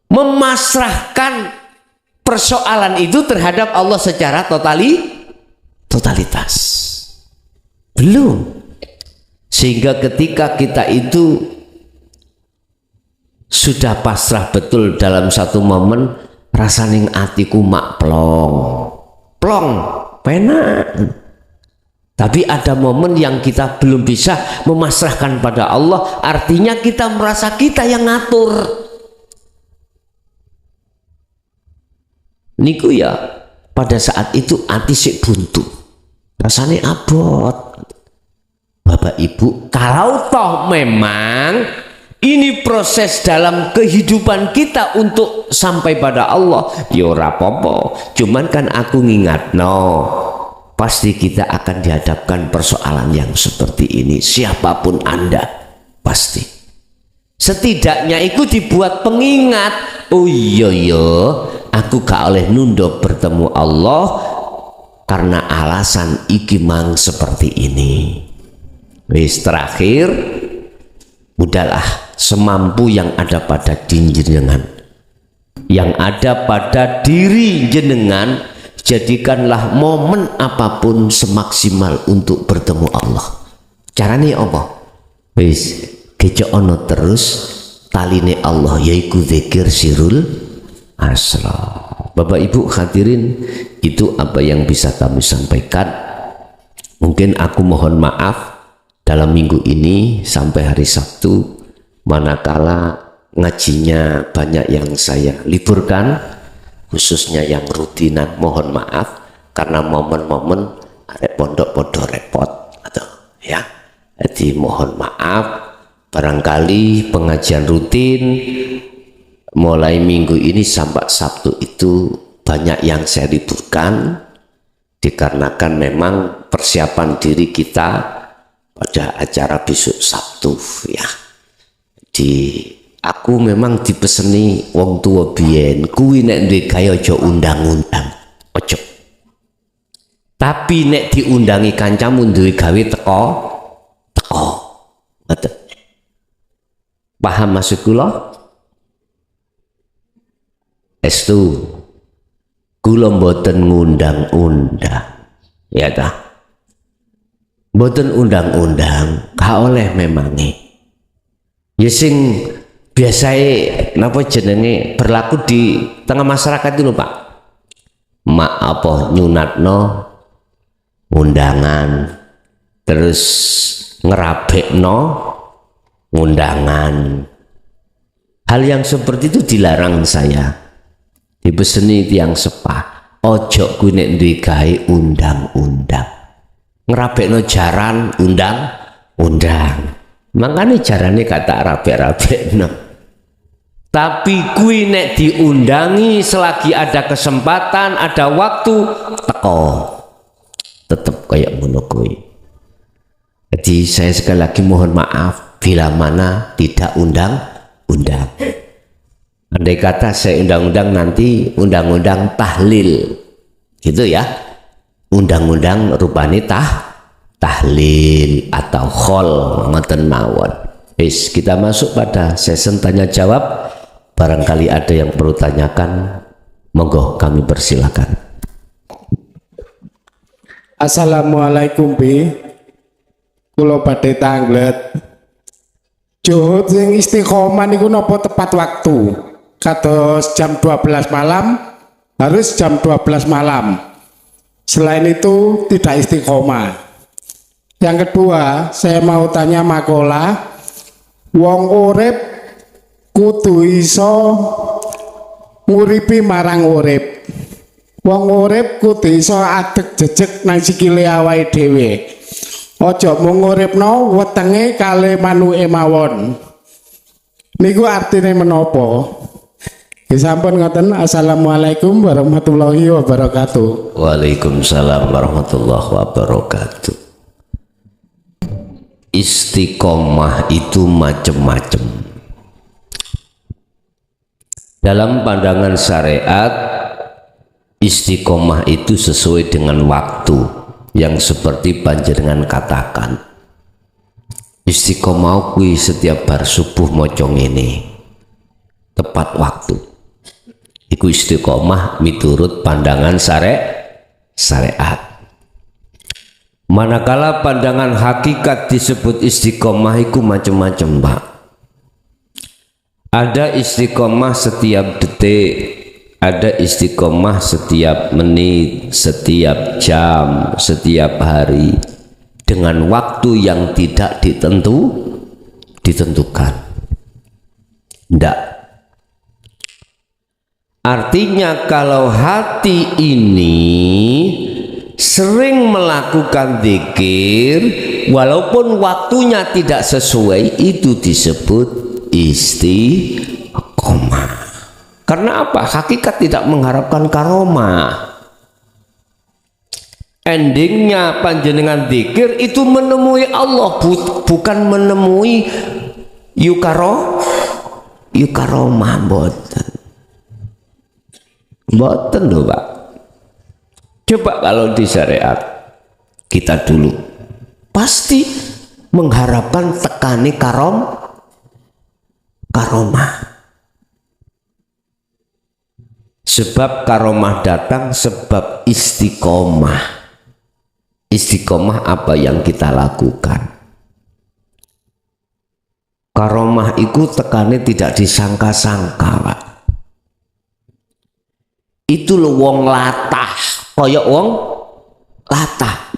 memasrahkan persoalan itu terhadap Allah secara totalitas. Belum. Sehingga ketika kita itu sudah pasrah betul dalam satu momen, rasaning atiku mak plong, penak. Tapi ada momen yang kita belum bisa memasrahkan pada Allah, artinya kita merasa kita yang ngatur. Niku ya, pada saat itu hati sik buntu, rasanya abot. Bapak Ibu, kalau toh memang ini proses dalam kehidupan kita untuk sampai pada Allah, ya ora apa-apa. Cuman kan aku ngingat, pasti kita akan dihadapkan persoalan yang seperti ini, siapapun Anda pasti. Setidaknya itu dibuat pengingat, oh iya aku gak oleh nunduk bertemu Allah karena alasan iki mang seperti ini. Wis terakhir, udahlah, semampu yang ada pada diri jenengan, yang ada pada diri jenengan, jadikanlah momen apapun semaksimal untuk bertemu Allah. Caranya apa? Wis kecono terus taline Allah, yaiku zikir sirul asra. Bapak Ibu hadirin, itu apa yang bisa kami sampaikan. Mungkin aku mohon maaf dalam minggu ini sampai hari Sabtu, manakala ngajinya banyak yang saya liburkan, khususnya yang rutinan, mohon maaf karena momen-momen arek pondok podo repot atau ya. Jadi mohon maaf, barangkali pengajian rutin mulai minggu ini sampai Sabtu itu banyak yang saya liburkan dikarenakan memang persiapan diri kita pada acara besok Sabtu ya. Aku memang dipeseni wong tua biyen, kuwi nek duwe gawe aja undang-undang. Ojo. Tapi nek diundangi kancamu duwe gawe teko. Ngoten. Paham maksud kula? Estu. Kula mboten ngundang-undang. Ya ta? Mboten undang-undang, gak oleh memangi. Ya sing biasanya napa jenenge berlaku di tengah masyarakat itu lho Pak. Mak apa nyunatno undangan, terus ngerabekno undangan. Hal yang seperti itu dilarang saya. Dipeseni tiang sepah, ojo kuwi nek duwe gawe undang-undang. Ngerabekno jaran undang. Makanya jarane kata rabek-rabekno. Tapi kui nek diundangi selagi ada kesempatan, ada waktu, teko. Tetap kayak ngono kui. Jadi saya sekali lagi mohon maaf bila mana tidak undang-undang. Andai kata saya undang-undang nanti undang-undang tahlil. gitu ya. Undang-undang rupane tahlil atau khol ngoten mawon. Wis, kita masuk pada sesi tanya jawab. Barangkali ada yang perlu tanyakan, monggo kami persilakan. Assalamualaikum Bi. Kula badhe tanglet. Juhud sing istiqomah niku napa tepat waktu? Kados jam 12 malam harus jam 12 malam. Selain itu tidak istiqomah. Yang kedua, saya mau tanya makola, wong urip kudu iso nguripi marang urip. Wong urip kudu iso adeg jejeg nang sikile awake dhewe. Aja mung uripno wetenge kale manuke mawon. Niku artine menapa? Sampun ngoten. Assalamualaikum warahmatullahi wabarakatuh. Waalaikumsalam warahmatullahi wabarakatuh. Istiqomah itu macam-macam. Dalam pandangan syariat, istiqomah itu sesuai dengan waktu yang seperti panjenengan katakan. Istiqomah kuwi setiap bar subuh maca ngene. Tepat waktu. Iku istiqomah miturut pandangan syariat. Manakala pandangan hakikat disebut istiqomah iku macam-macam, Pak. Ada istiqomah setiap detik, ada istiqomah setiap menit, setiap jam, setiap hari, dengan waktu yang tidak ditentukan. Tidak. Artinya kalau hati ini sering melakukan zikir walaupun waktunya tidak sesuai, itu disebut istiqomah. Karena apa? Hakikat tidak mengharapkan karomah. Endingnya panjenengan zikir itu menemui Allah, bukan menemui yukaromah. Mboten lho, Pak. Coba kalau di syariat kita dulu pasti mengharapkan tekani karomah. Sebab karomah datang sebab istiqomah. Istiqomah apa yang kita lakukan. Karomah itu tekane tidak disangka-sangka, Pak. Itu lo wong latah, koyok wong latah.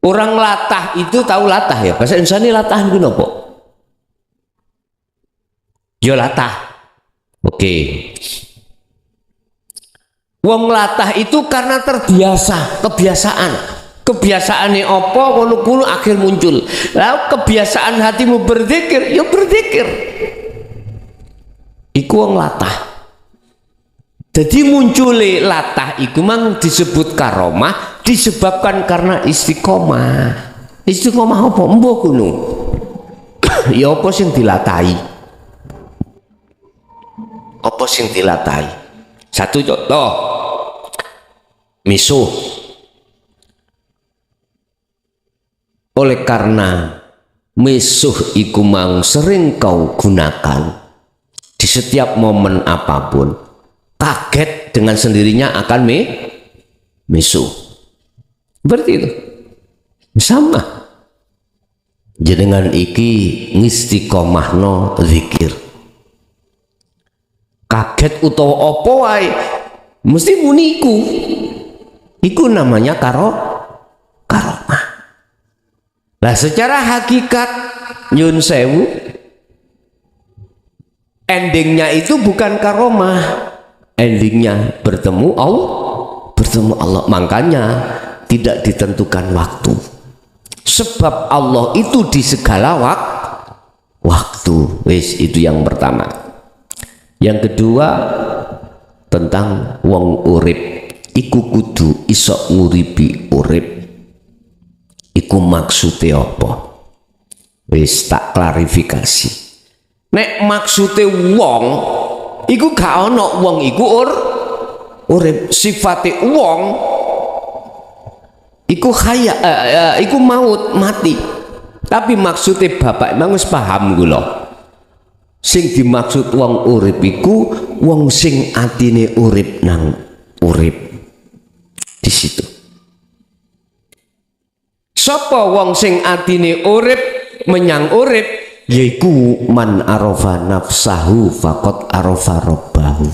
Orang latah itu tahu latah ya, bahasa Indonesia ini latah itu nopo? Yo latah. Oke. Wong latah itu karena terbiasa, kebiasaannya apa ngono akhir muncul. Lalu kebiasaan hatimu berzikir, ya berzikir. Iku wong latah. Jadi munculi latah iku mang disebut karomah disebabkan karena istiqomah. Istiqomah apa? Mbok kuno. Ya apa sing dilatahi? Apa sing dilatahi? Satu contoh. Misuh. Oleh karena misuh iku mang sering kau gunakan di setiap momen apapun, kaget dengan sendirinya akan misuh. Berarti itu sama. Jenengan iki ngistiqomahno zikir. Kaget utawa apa wae mesti muniku. Iku namanya karomah. Nah, secara hakikat nyun sewu endingnya itu bukan karomah. Endingnya bertemu Allah. Makanya tidak ditentukan waktu, sebab Allah itu di segala waktu. Wis, itu yang pertama. Yang kedua, tentang wong urip iku kudu iso nguripi urip. Iku maksudnya apa? Wis tak klarifikasi. Nek maksudnya wong iku gak ono wong iku urip. Sifate wong iku iku maut, mati. Tapi maksudnya bapak emang wis paham kula. Sing dimaksud wong urip iku wong sing atine urip nang urip. Di situ. Sapa wong sing atine urip menyang urip, yaiku man arafa nafsahu faqad arafa rabbahu.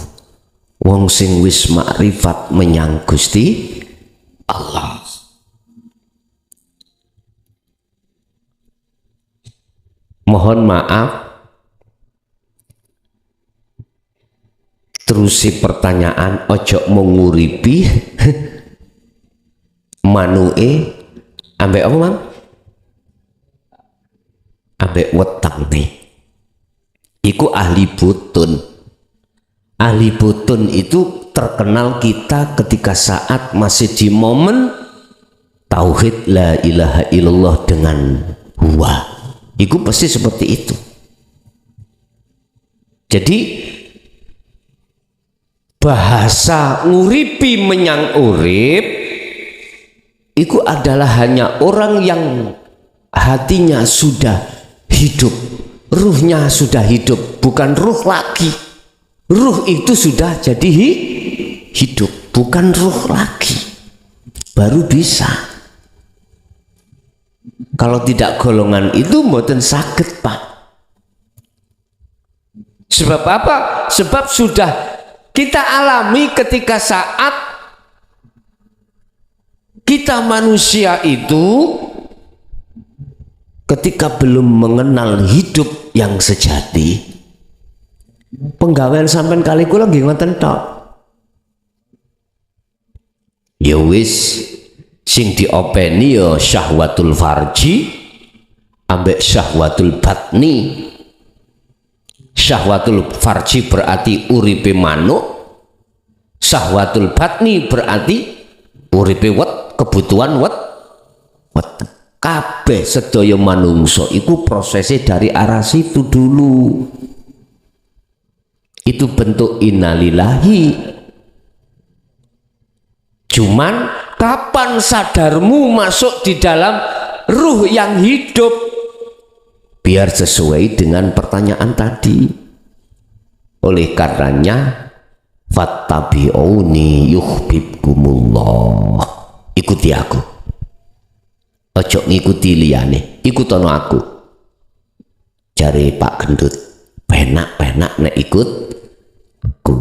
Wong sing wis makrifat menyang Gusti Allah. Mohon maaf, terusi pertanyaan ojo menguripi manue ambek apa Mang? Ambek wetang nih. Iku ahli butun. Ahli butun itu terkenal kita ketika saat masih di momen tauhid la ilaha illallah dengan huwa. Iku pasti seperti itu. Jadi bahasa nguripi menyang urip iku adalah hanya orang yang hatinya sudah hidup, ruhnya sudah hidup, bukan ruh lagi. Ruh itu sudah jadi hidup, bukan ruh lagi. Baru bisa. Kalau tidak golongan itu mboten saged, Pak. Sebab apa? Sebab sudah kita alami ketika saat kita manusia itu ketika belum mengenal hidup yang sejati. Penggawean sampean kali kula nggih ngoten tok. Ya wis sing diopeni ya syahwatul farji ambek syahwatul batni. Syahwatul farji berarti uripe manuk, syahwatul batni berarti uripe kebutuhan kabeh sedaya manungsa iku prosesnya dari arah situ dulu. Itu bentuk innalillahi. Cuman kapan sadarmu masuk di dalam ruh yang hidup? Biar sesuai dengan pertanyaan tadi. Oleh karenanya fattabi'uni yuhibbukumullah. Ikuti aku. Ojo ngikuti liyane, ikutono aku. Jare Pak Gendut, penak-penak nek ikut aku.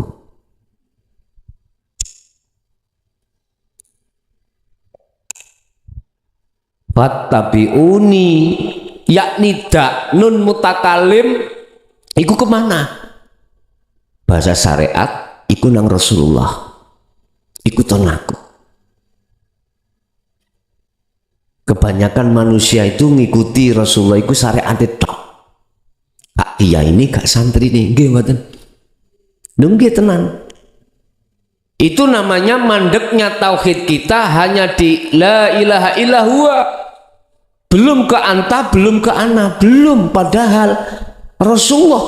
Fattabi'uni, yakni dak nun mutakalim iku kemana? Bahasa syariat iku nang Rasulullah, ikuton aku. Kebanyakan manusia itu ngikuti Rasulullah iku syariat tok. Kak iya ini gak santri nih, nggih mboten. Nggih tenan. Itu namanya mandeknya tauhid kita hanya di la ilaha illallah. Belum ke anta, belum ke ana, belum. Padahal Rasulullah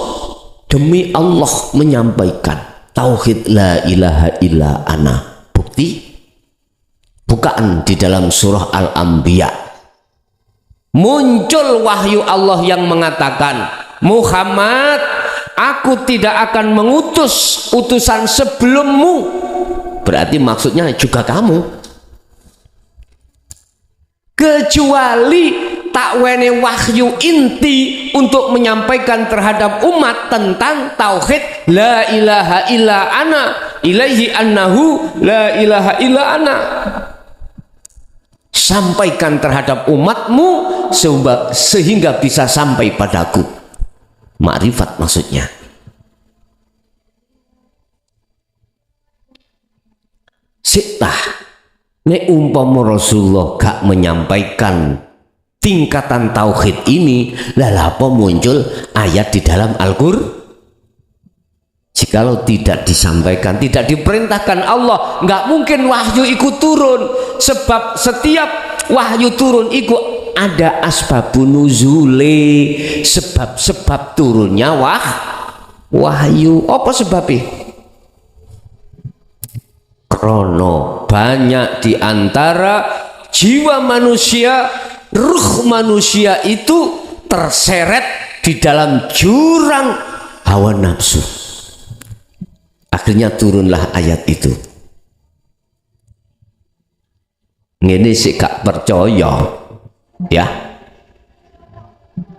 demi Allah menyampaikan tauhid la ilaha illa ana. Bukti bukaan di dalam surah Al-Anbiya. Muncul wahyu Allah yang mengatakan, Muhammad, aku tidak akan mengutus utusan sebelummu. Berarti maksudnya juga kamu. Kecuali tak wene wahyu inti untuk menyampaikan terhadap umat tentang tauhid la ilaha illa ana ilaihi annahu la ilaha illa ana. Sampaikan terhadap umatmu sehingga bisa sampai padaku. Makrifat maksudnya. Sitah nek umpama Rasulullah gak menyampaikan tingkatan tauhid ini, lah apa muncul ayat di dalam Al-Qur'an? Jikalau tidak disampaikan, tidak diperintahkan Allah, nggak mungkin wahyu ikut turun. Sebab setiap wahyu turun ikut ada asbabun nuzule, sebab-sebab turunnya wahyu. Apa sebabnya? krono banyak di antara jiwa manusia, ruh manusia itu terseret di dalam jurang hawa nafsu. Akhirnya turunlah ayat itu. Ini sih gak percaya ya,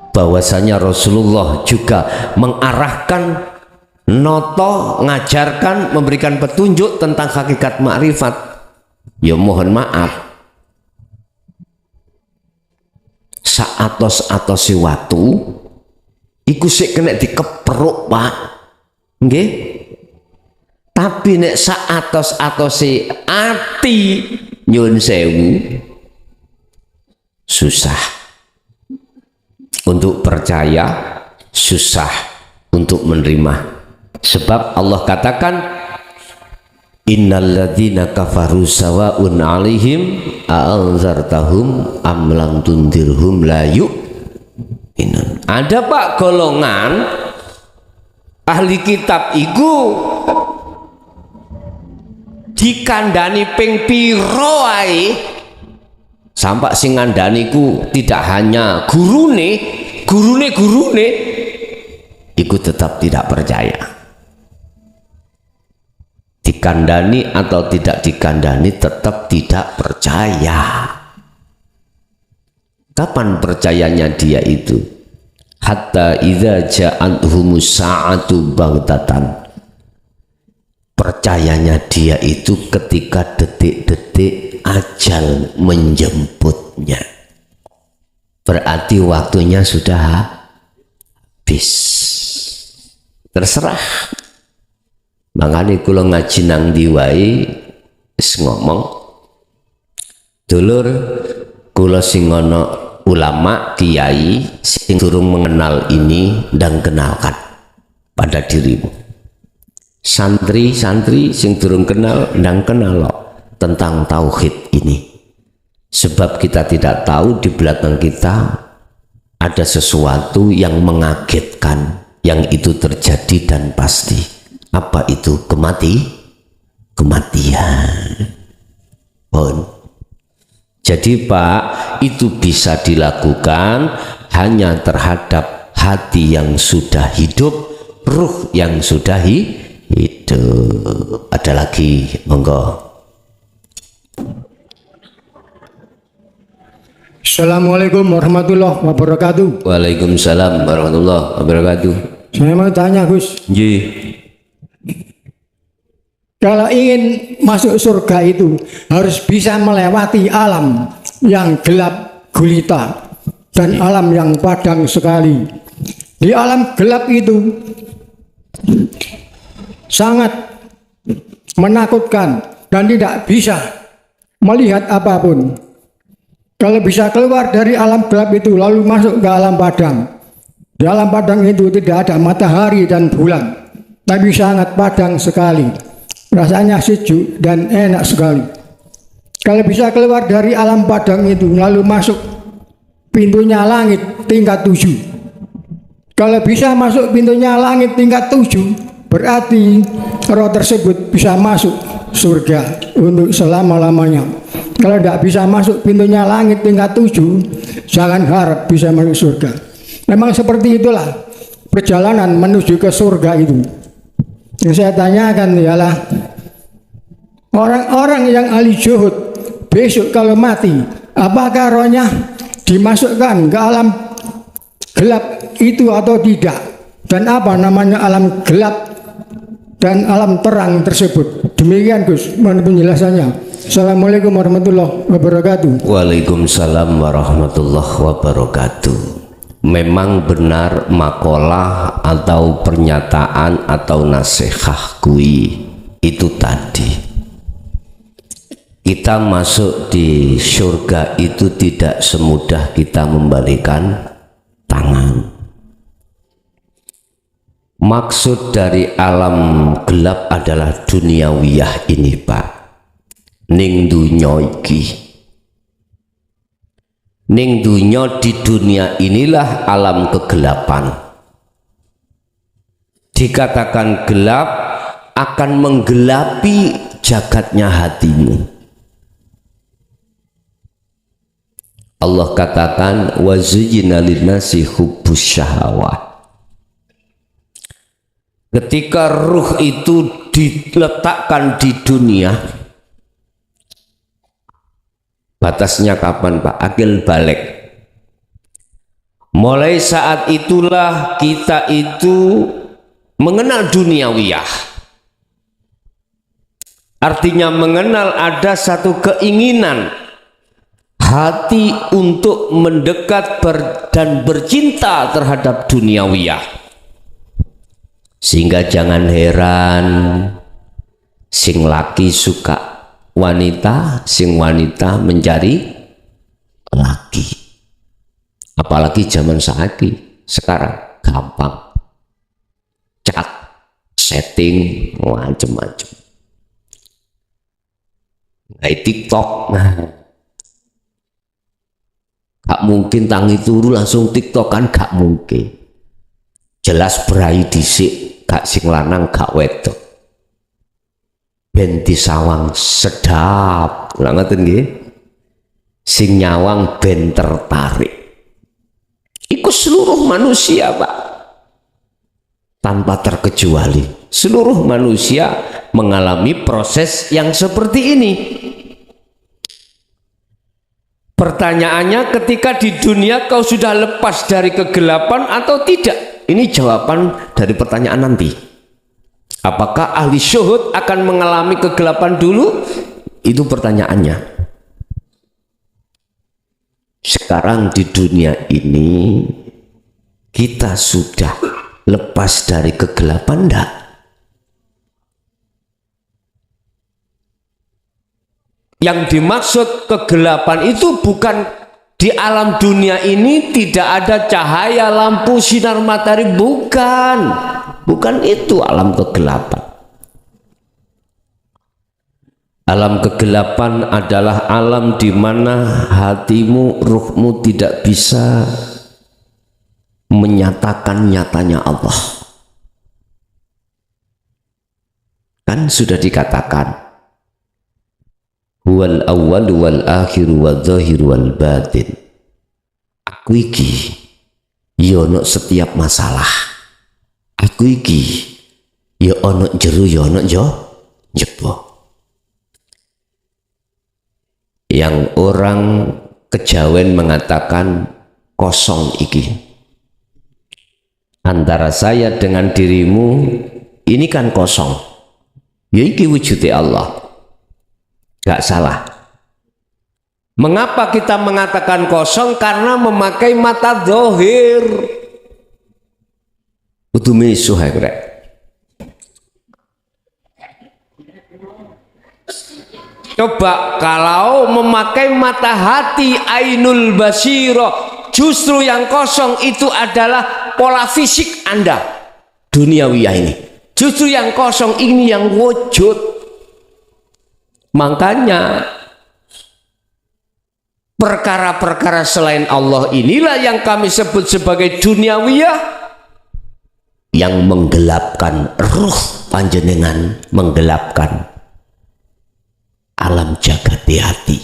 bahwasanya Rasulullah juga mengarahkan, noto, ngajarkan, memberikan petunjuk tentang hakikat makrifat. Ya mohon maaf, saatos-atosi watu iku sik kena dikepruk Pak, nggih. Tapi nek saatos-atosi ati nyun sewu susah untuk percaya, susah untuk menerima. Sebab Allah katakan innalladzina kafaru sawa'un 'alaihim a'anzartahum am lam tundirhum la yu'minun. Ada Pak golongan ahli kitab iku dikandani ping piro ae sampai sing ngandani ku tidak hanya gurune iku tetap tidak percaya. Dikandani atau tidak dikandani tetap tidak percaya. Kapan percayanya dia itu? Hatta idza ja'atuhumus sa'atu baghtatan. Percayanya dia itu ketika detik-detik ajal menjemputnya. Berarti waktunya sudah habis. Terserah. Makanya kula ngaji nang diwai ngomong dulur kula sing ana ulama kiai sing durung mengenal ini dan kenalkan pada dirimu. Santri-santri sing durung kenal dan kenal tentang tauhid ini. Sebab kita tidak tahu di belakang kita ada sesuatu yang mengagetkan, yang itu terjadi dan pasti. Apa itu? Kematian. Jadi Pak, itu bisa dilakukan hanya terhadap hati yang sudah hidup, ruh yang sudah hidup. Ada lagi, monggo. Assalamualaikum warahmatullahi wabarakatuh. Waalaikumsalam warahmatullahi wabarakatuh. Saya mau tanya Gus, kalau ingin masuk surga itu harus bisa melewati alam yang gelap gulita dan alam yang padang sekali. Di alam gelap itu sangat menakutkan dan tidak bisa melihat apapun. Kalau bisa keluar dari alam gelap itu lalu masuk ke alam padang. Di alam padang itu tidak ada matahari dan bulan, tapi sangat padang sekali. Rasanya sejuk dan enak sekali. Kalau bisa keluar dari alam padang itu lalu masuk pintunya langit tingkat 7. Kalau bisa masuk pintunya langit tingkat 7, berarti roh tersebut bisa masuk surga untuk selama-lamanya. Kalau tidak bisa masuk pintunya langit tingkat 7, jangan harap bisa masuk surga. Memang seperti itulah perjalanan menuju ke surga itu. Yang saya tanyakan ialah orang-orang yang ahli zuhud besok kalau mati, apakah rohnya dimasukkan ke alam gelap itu atau tidak? Dan apa namanya alam gelap dan alam terang tersebut? Demikian Gus, mohon penjelasannya. Assalamualaikum warahmatullahi wabarakatuh. Waalaikumsalam warahmatullahi wabarakatuh. Memang benar makalah atau pernyataan atau nasihat kui itu tadi. Kita masuk di surga itu tidak semudah kita membalikan tangan. Maksud dari alam gelap adalah duniawiyah ini Pak. Ning dunya iki. Ning dunya, di dunia inilah alam kegelapan. Dikatakan gelap akan menggelapi jagatnya hatimu. Allah katakan wa zuyyina linnasi hubbus syahawat. Ketika ruh itu diletakkan di dunia, batasnya kapan Pak? Akil balik. Mulai saat itulah kita itu mengenal duniawiyah. Artinya mengenal ada satu keinginan hati untuk mendekat dan bercinta terhadap duniawiyah. Sehingga jangan heran sing laki suka wanita, sing wanita mencari laki. Apalagi zaman sekarang gampang chat, setting, macam-macam. Kayak TikTok, gak mungkin tangi turu langsung TikTok kan, gak mungkin. Jelas berai dhisik, gak sing lanang gak wedok. Ben disawang sedap, ora ngoten nggih. Sing nyawang ben tertarik. Iku seluruh manusia, Pak. Tanpa terkecuali, seluruh manusia mengalami proses yang seperti ini. Pertanyaannya, ketika di dunia kau sudah lepas dari kegelapan atau tidak? Ini jawaban dari pertanyaan nanti. Apakah ahli syuhud akan mengalami kegelapan dulu? Itu pertanyaannya. Sekarang di dunia ini kita sudah lepas dari kegelapan enggak? Yang dimaksud kegelapan itu bukan di alam dunia ini tidak ada cahaya lampu sinar matahari, bukan itu alam kegelapan. Alam kegelapan adalah alam di mana hatimu, ruhmu tidak bisa menyatakan nyatanya Allah. Kan sudah dikatakan huwal awwal wal akhir wal zahir wal batin. Aku iki ya ono setiap masalah. Aku iki ya ono jero ya ono jebo. Yang orang kejawen mengatakan kosong iki. Antara saya dengan dirimu ini kan kosong. Ya iki wujudnya Allah. Gak salah. Mengapa kita mengatakan kosong? Karena memakai mata zahir. Utumi suhagrek. Coba kalau memakai mata hati ainul basiro, justru yang kosong itu adalah pola fisik Anda duniawiyah ini. Justru yang kosong ini yang wujud. Makanya perkara-perkara selain Allah inilah yang kami sebut sebagai duniawiyah, yang menggelapkan ruh panjenengan, menggelapkan alam jagat di hati.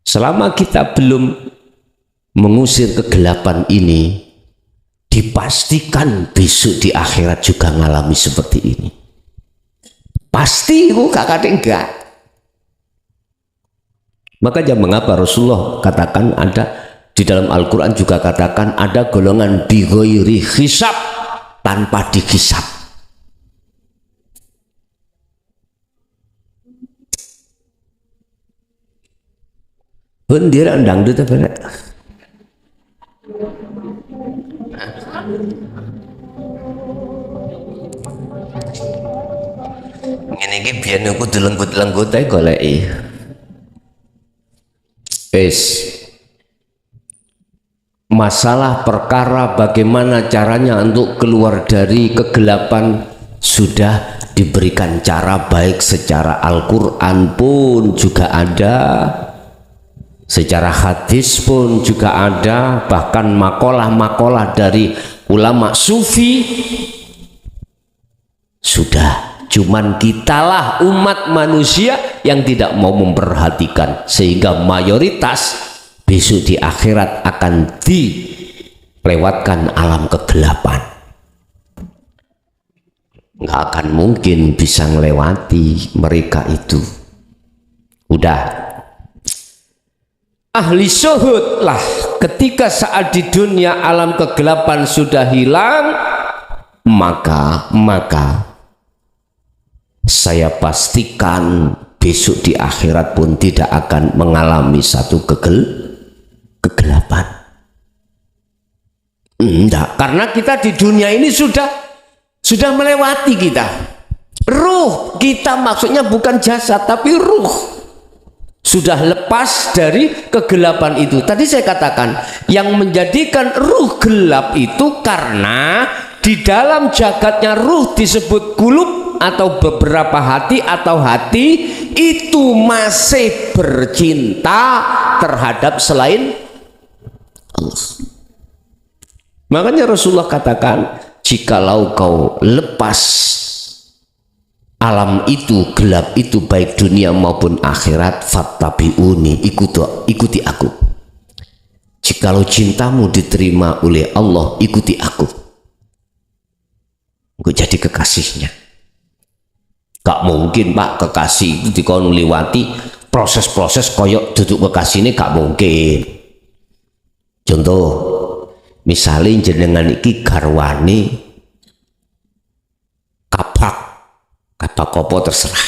Selama kita belum mengusir kegelapan ini, dipastikan besok di akhirat juga mengalami seperti ini. Pasti itu kakak enggak. Makanya mengapa Rasulullah katakan ada di dalam Al-Quran juga katakan ada golongan bighairi hisab, tanpa dihisab. Bendera dangdut apa enggak? Ini biar aku dilenggut-lenggut aja goleki. Masalah perkara bagaimana caranya untuk keluar dari kegelapan sudah diberikan cara, baik secara Al-Quran pun juga ada, secara hadis pun juga ada, bahkan makalah-makalah dari ulama sufi sudah Cuman kitalah umat manusia yang tidak mau memperhatikan, sehingga mayoritas besok di akhirat akan dilewatkan alam kegelapan. Nggak akan mungkin bisa melewati mereka itu. Udah, ahli syuhud lah ketika saat di dunia alam kegelapan sudah hilang, maka saya pastikan besok di akhirat pun tidak akan mengalami satu kegelapan. Enggak, karena kita di dunia ini sudah melewati kita. Ruh kita, maksudnya bukan jasad tapi ruh, sudah lepas dari kegelapan itu. Tadi saya katakan yang menjadikan ruh gelap itu karena di dalam jagatnya ruh disebut kulub atau beberapa hati, atau hati itu masih bercinta terhadap selain Allah. Makanya Rasulullah katakan, jikalau kau lepas alam itu, gelap itu, baik dunia maupun akhirat, fattabi'uni, ikuti aku. Jikalau cintamu diterima oleh Allah, ikuti aku. Gue jadi kekasihnya. Gak mungkin Pak kekasih itu dikon liwati proses-proses koyok duduk kekasih ini, gak mungkin. Contoh, misalnya jenengan iki garwani kabak apa terserah,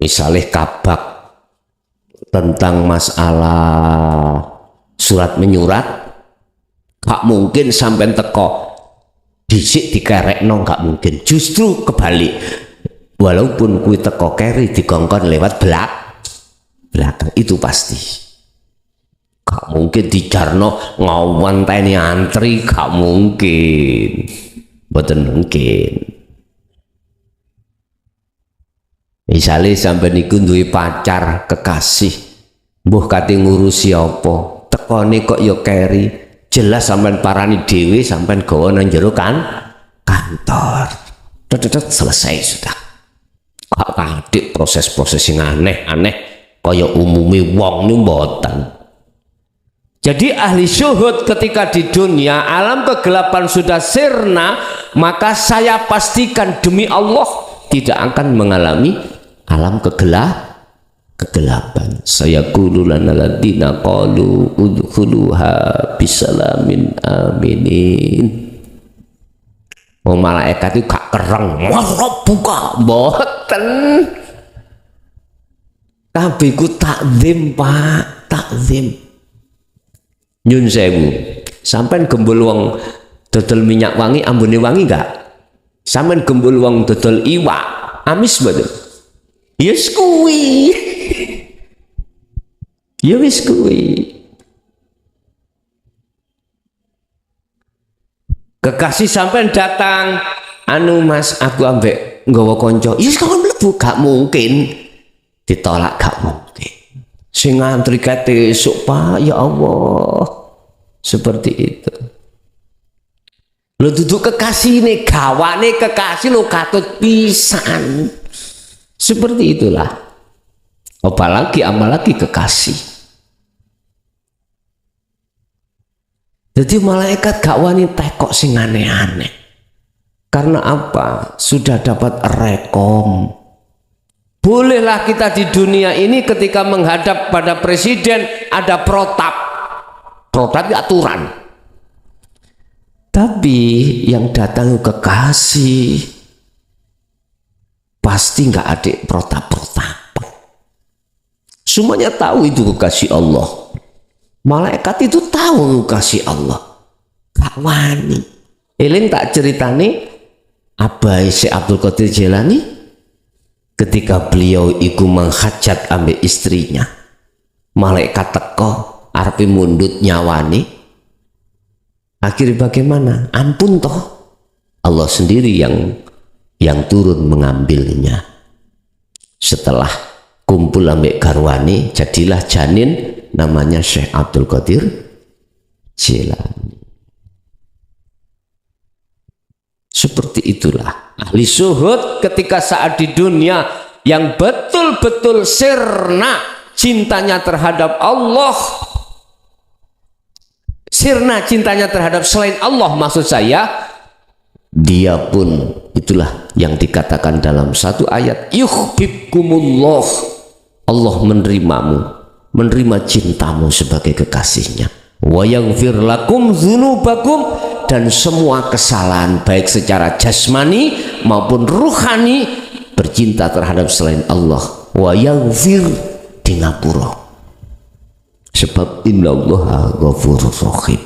misalnya kabak tentang masalah surat menyurat, gak mungkin sampai teko disik dikerekno, gak mungkin. Justru kebalik, walaupun kui teko keri dikongkon lewat belakang, itu pasti. Gak mungkin dijarno ngawanteni antri, gak mungkin, boten mungkin. Misalnya sampai niku duwe pacar kekasih, mbuh kate ngurusi apa, tekone kok ya keri, jelas sampean parani dhewe, sampean gawa nang jero kantor. Tetet selesai sudah. Gak kadik proses-proses yang aneh-aneh kaya umumnya wong ini mboten. Jadi ahli syuhud ketika di dunia alam kegelapan sudah sirna, maka saya pastikan demi Allah tidak akan mengalami alam kegelapan. Saya qulu lana ladina qalu udkhuluha bisalamin aminin. Malaikat itu gak kereng, buka boten. Tapi ku takzim Pak, takzim. Nyun sewu, sampean gembul wong dodol minyak wangi, ambune wangi gak? Sampean gembul wong dodol iwak, amis betul. Yes kuwi. Ya wis kuwi. Kekasih sampean datang, anu Mas, aku ambek nggawa konco. Yes kok mlebu, gak mungkin. Ditolak, gak mungkin. Sing ngantri kate esuk Pak, ya Allah. Seperti itu. Lo duduk kekasih ini, gawane kekasih lo katut pisan. Seperti itulah. Apalagi kekasih. Jadi malaikat gak wani tekok sing aneh-aneh. Karena apa? Sudah dapat rekom. Bolehlah kita di dunia ini ketika menghadap pada presiden ada protap itu aturan. Tapi yang datang kekasih pasti nggak ada protap. Semuanya tahu itu kekasih Allah. Malaikat itu tahu kekasih Allah. Gak wani. Eling tak ceritane Abai Syekh Abdul Qadir Jailani ketika beliau iku menghajat ambek istrinya. Malaikat teko arepe mundut nyawani. Akhirnya bagaimana? Ampun toh. Allah sendiri yang turun mengambilnya. Setelah kumpul ambek garwani, jadilah janin namanya Syekh Abdul Qadir Jailani. Seperti itulah ahli syuhud ketika saat di dunia yang betul-betul sirna cintanya terhadap Allah, sirna cintanya terhadap selain Allah, maksud saya, dia pun itulah yang dikatakan dalam satu ayat, yuhibbukumullah, Allah menerimamu, menerima cintamu sebagai kekasihnya, wa yaghfir lakum dzunubakum, dan semua kesalahan baik secara jasmani maupun ruhani bercinta terhadap selain Allah, wa yaghfir di ngapura, sebab innallaha ghafurur rahim.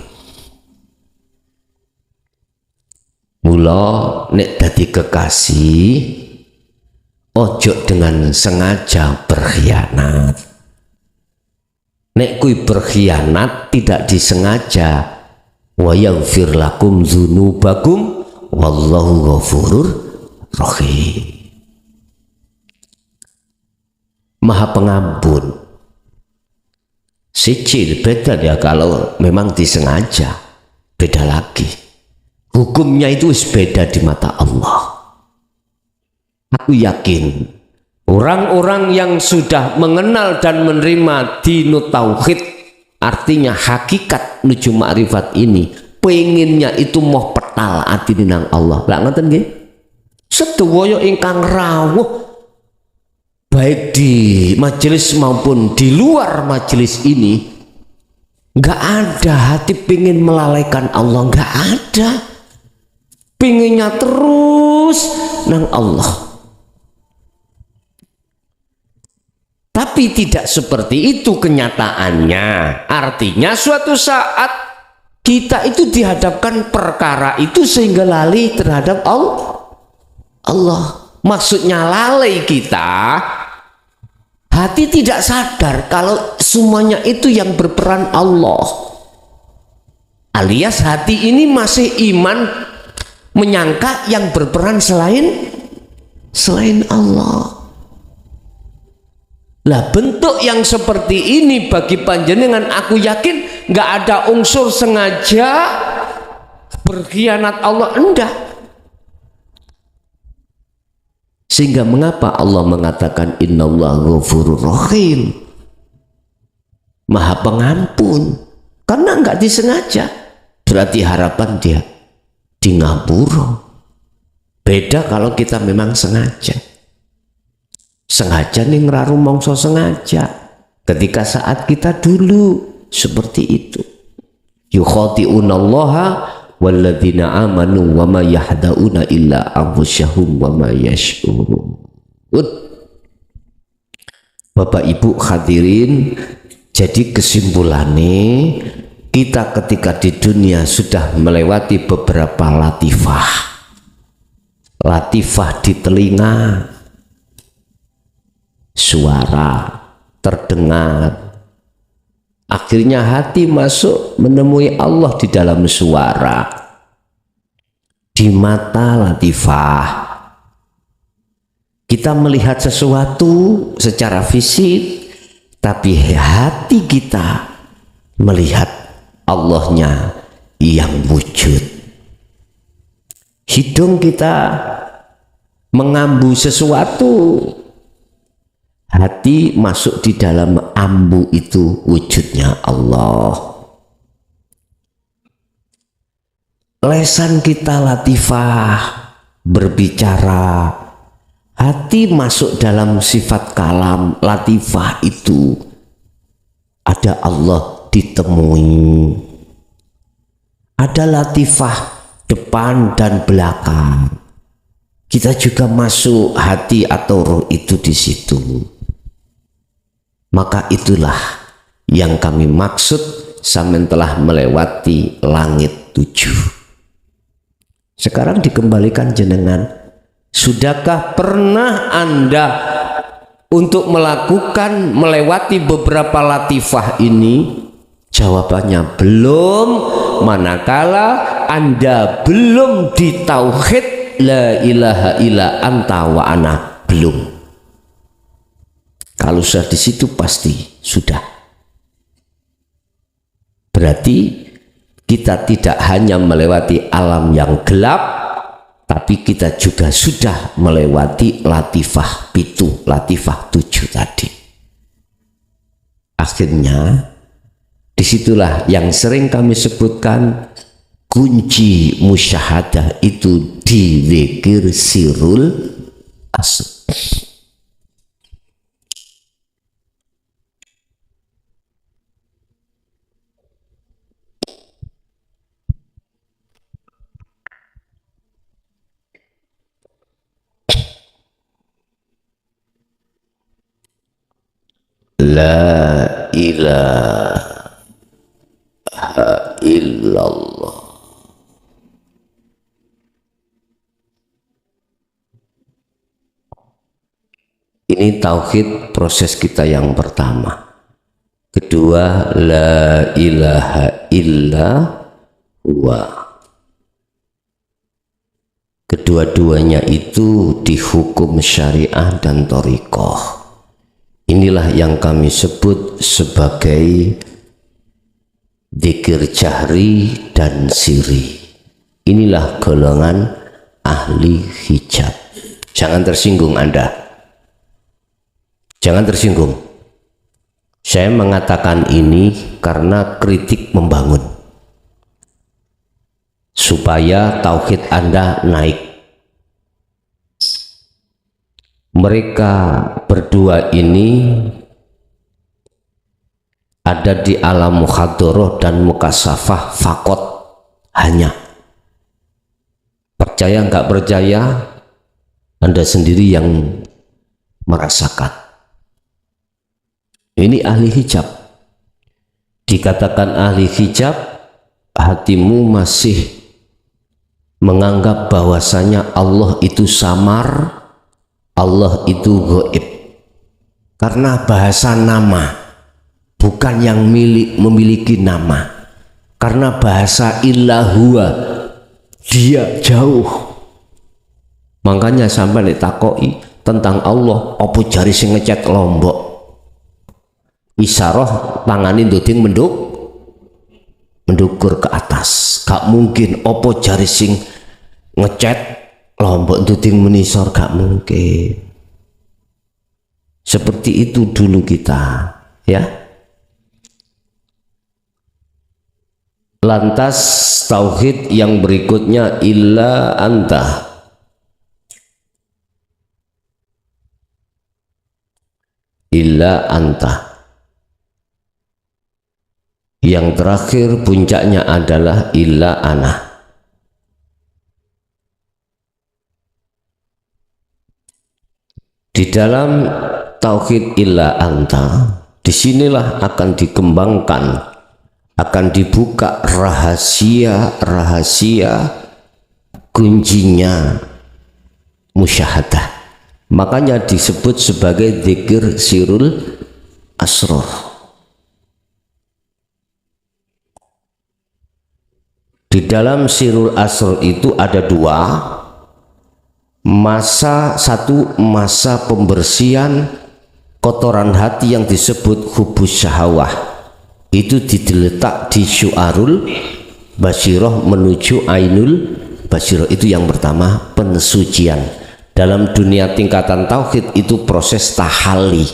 Mula nek dadi kekasih ojo dengan sengaja berkhianat. Nek kui berkhianat tidak disengaja, wa yaghfir lakum dzunubakum wallahu ghafurur rahim. Maha pengampun. Sicil beda ya, kalau memang disengaja beda lagi. Hukumnya itu beda di mata Allah. Aku yakin orang-orang yang sudah mengenal dan menerima dinut tauhid, artinya hakikat nuju ma'rifat ini, pengennya itu mau petal ati nang Allah. Lah ngoten nggih? Sedaya ingkang rawuh baik di majelis maupun di luar majelis ini, nggak ada hati pengen melalaikan Allah, nggak ada. Pengennya terus nang Allah. Tapi tidak seperti itu kenyataannya. Artinya suatu saat kita itu dihadapkan perkara itu sehingga lalai terhadap Allah. Maksudnya lalai kita, hati tidak sadar kalau semuanya itu yang berperan Allah. Alias hati ini masih iman menyangka yang berperan selain Allah. Lah bentuk yang seperti ini bagi panjenengan aku yakin nggak ada unsur sengaja berkhianat Allah, enggak. Sehingga mengapa Allah mengatakan innallaha ghafurur rahim, Maha Pengampun, karena enggak disengaja. Berarti harapan dia di ngapura. Beda kalau kita memang sengaja. Sengaja nih ngeraru mongso sengaja. Ketika saat kita dulu seperti itu. Yukhati'unallaha walladzina amanu wa ma yahda'una illa anfusahum wa ma yash'urun. Bapak Ibu hadirin, jadi kesimpulannya kita ketika di dunia sudah melewati beberapa latifah di telinga, suara terdengar, akhirnya hati masuk menemui Allah di dalam suara, di mata latifah kita melihat sesuatu secara fisik, tapi hati kita melihat Allahnya yang wujud. Hidung kita mengambu sesuatu, hati masuk di dalam ambu itu wujudnya Allah. Lesan kita latifah berbicara, hati masuk dalam sifat kalam latifah itu, ada Allah ditemui, ada latifah depan dan belakang, kita juga masuk hati atau roh itu di situ. Maka itulah yang kami maksud sampai telah melewati langit 7. Sekarang dikembalikan jenengan, sudahkah pernah Anda untuk melakukan melewati beberapa latifah ini? Jawabannya belum, manakala Anda belum ditauhid la ilaha illa anta wa ana, belum. Kalau sudah di situ pasti sudah. Berarti kita tidak hanya melewati alam yang gelap, Tapi kita juga sudah melewati latifah 7, latifah 7 tadi. Akhirnya disitulah yang sering kami sebutkan kunci musyahadah itu di zikir sirul asr. La ilaha illallah. Ini tauhid proses kita yang pertama. Kedua, la ilaha illa huwa. Kedua-duanya itu dihukum syariah dan thariqah. Inilah yang kami sebut sebagai dzikir jahri dan siri. Inilah golongan ahli hijab. Jangan tersinggung Anda. Jangan tersinggung. Saya mengatakan ini karena kritik membangun. Supaya tauhid Anda naik. Mereka berdua ini ada di alam mukhadoroh dan mukasafah fakot hanya. Percaya nggak percaya, Anda sendiri yang merasakan. Ini ahli hijab. Dikatakan ahli hijab, hatimu masih menganggap bahwasanya Allah itu samar, Allah itu gaib. Karena bahasa nama, bukan yang memiliki nama. Karena bahasa illahua, dia jauh. Makanya sampai ditakoi tentang Allah, opo jari sing ngecat Lombok. Isyarah tanganin duding mendukur ke atas. Gak mungkin opo jari sing ngecat Lombok duding menisor, gak mungkin. Seperti itu dulu kita, ya. Lantas tauhid yang berikutnya illa anta. Illa anta. Yang terakhir puncaknya adalah illa ana. Di dalam tauhid illa anta, disinilah akan dikembangkan, akan dibuka rahasia-rahasia kuncinya musyahadah. Makanya disebut sebagai dzikir sirul asrar. Di dalam sirul asrar itu ada dua. Satu masa pembersihan kotoran hati yang disebut hubus syahwah. Itu diletak di syu'arul basyirah menuju ainul basyirah. Itu yang pertama, pensucian. Dalam dunia tingkatan tauhid itu proses tahalli.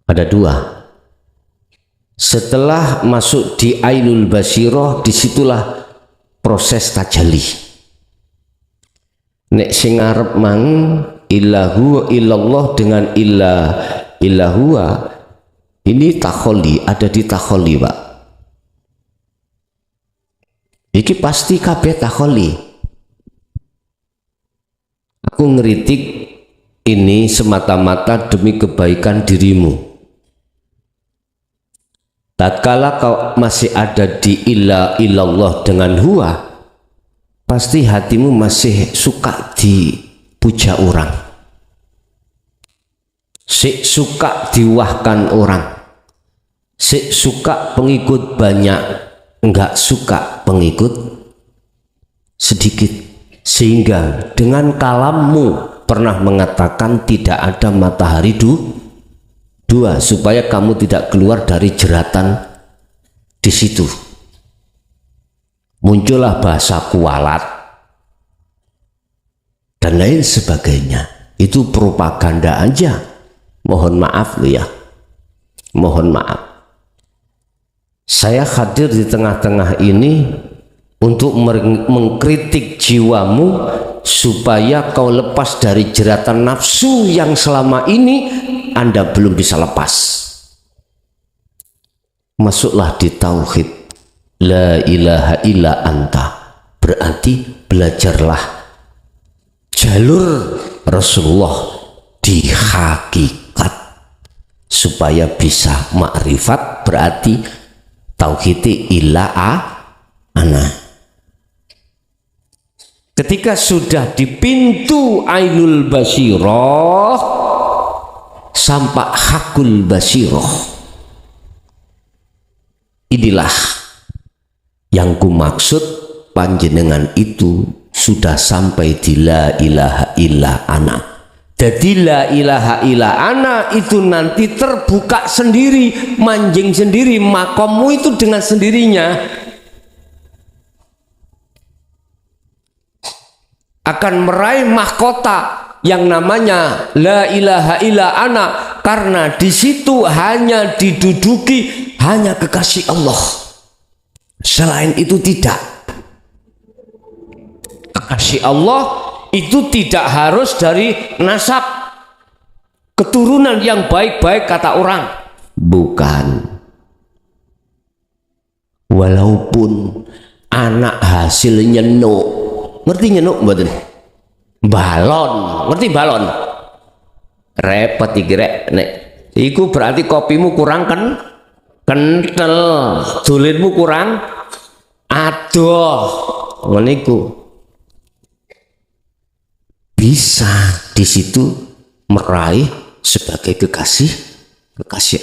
Ada dua. Setelah masuk di ainul basyirah, disitulah proses tajalli. Nek sing arep mang illahu illallah dengan illahua, ini takholi, ada di takholi, Pak. Iki pasti kabeh takholi. Aku ngeritik ini semata-mata demi kebaikan dirimu. Tatkala kau masih ada di illallah dengan huwa, pasti hatimu masih suka dipuja orang, suka diwahkan orang, suka pengikut banyak, enggak suka pengikut sedikit. Sehingga dengan kalammu pernah mengatakan tidak ada matahari dua, supaya kamu tidak keluar dari jeratan di situ. Muncullah bahasa kualat, dan lain sebagainya. Itu propaganda aja. Mohon maaf loh ya, mohon maaf. Saya hadir di tengah-tengah ini untuk mengkritik jiwamu supaya kau lepas dari jeratan nafsu yang selama ini Anda belum bisa lepas. Masuklah di tauhid la ilaha illa anta, berarti belajarlah jalur Rasulullah di hakikat supaya bisa makrifat, berarti tauhid illa ana. Ketika sudah di pintu ainul basirah sampai hakul basirah, inilah yang ku maksud panjenengan itu sudah sampai di la ilaha illa ana. Jadi la ilaha illa ana itu nanti terbuka sendiri, manjing sendiri, makommu itu dengan sendirinya akan meraih mahkota yang namanya la ilaha illa ana, karena di situ hanya diduduki hanya kekasih Allah, selain itu tidak. Kekasih Allah itu tidak harus dari nasab keturunan yang baik-baik kata orang, bukan. Walaupun anak hasil nyenuk, ngerti nyenuk mboten? Balon, ngerti balon? Repot iki rek nek iku berarti kopimu kurang kental, dolenmu kurang adoh, ngono iku. Bisa di situ meraih sebagai kekasih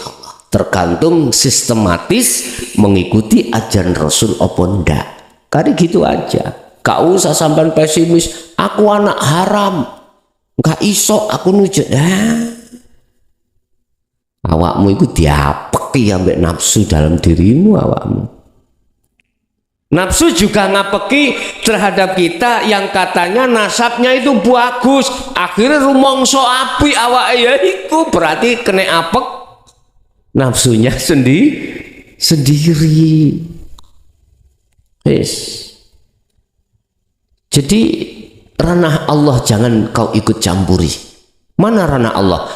Allah, tergantung sistematis mengikuti ajaran Rasul apa ndak. Kali gitu aja, gak usah sampai pesimis, aku anak haram gak iso aku nujut. Awakmu itu diapeki ambek nafsu dalam dirimu. Awakmu nafsu juga ngapeki terhadap kita yang katanya nasabnya itu bagus, akhirnya rumongso api awak ya itu berarti kena apek nafsunya sendiri. Yes. Jadi ranah Allah jangan kau ikut campuri. Mana ranah Allah?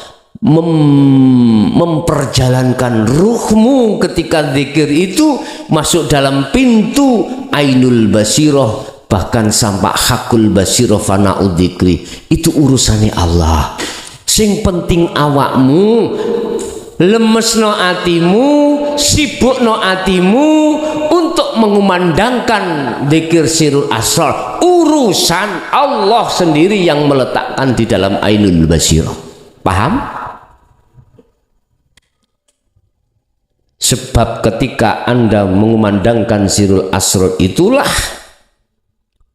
Memperjalankan ruhmu ketika zikir itu masuk dalam pintu ainul basirah, bahkan sampai hakul basirah fana'ud dzikri. Itu urusannya Allah. Sing penting awakmu lemesno atimu, sibukno atimu untuk mengumandangkan zikir sirul asrar. Urusan Allah sendiri yang meletakkan di dalam ainul basirah. Paham? Sebab ketika Anda mengumandangkan sirul asrar, itulah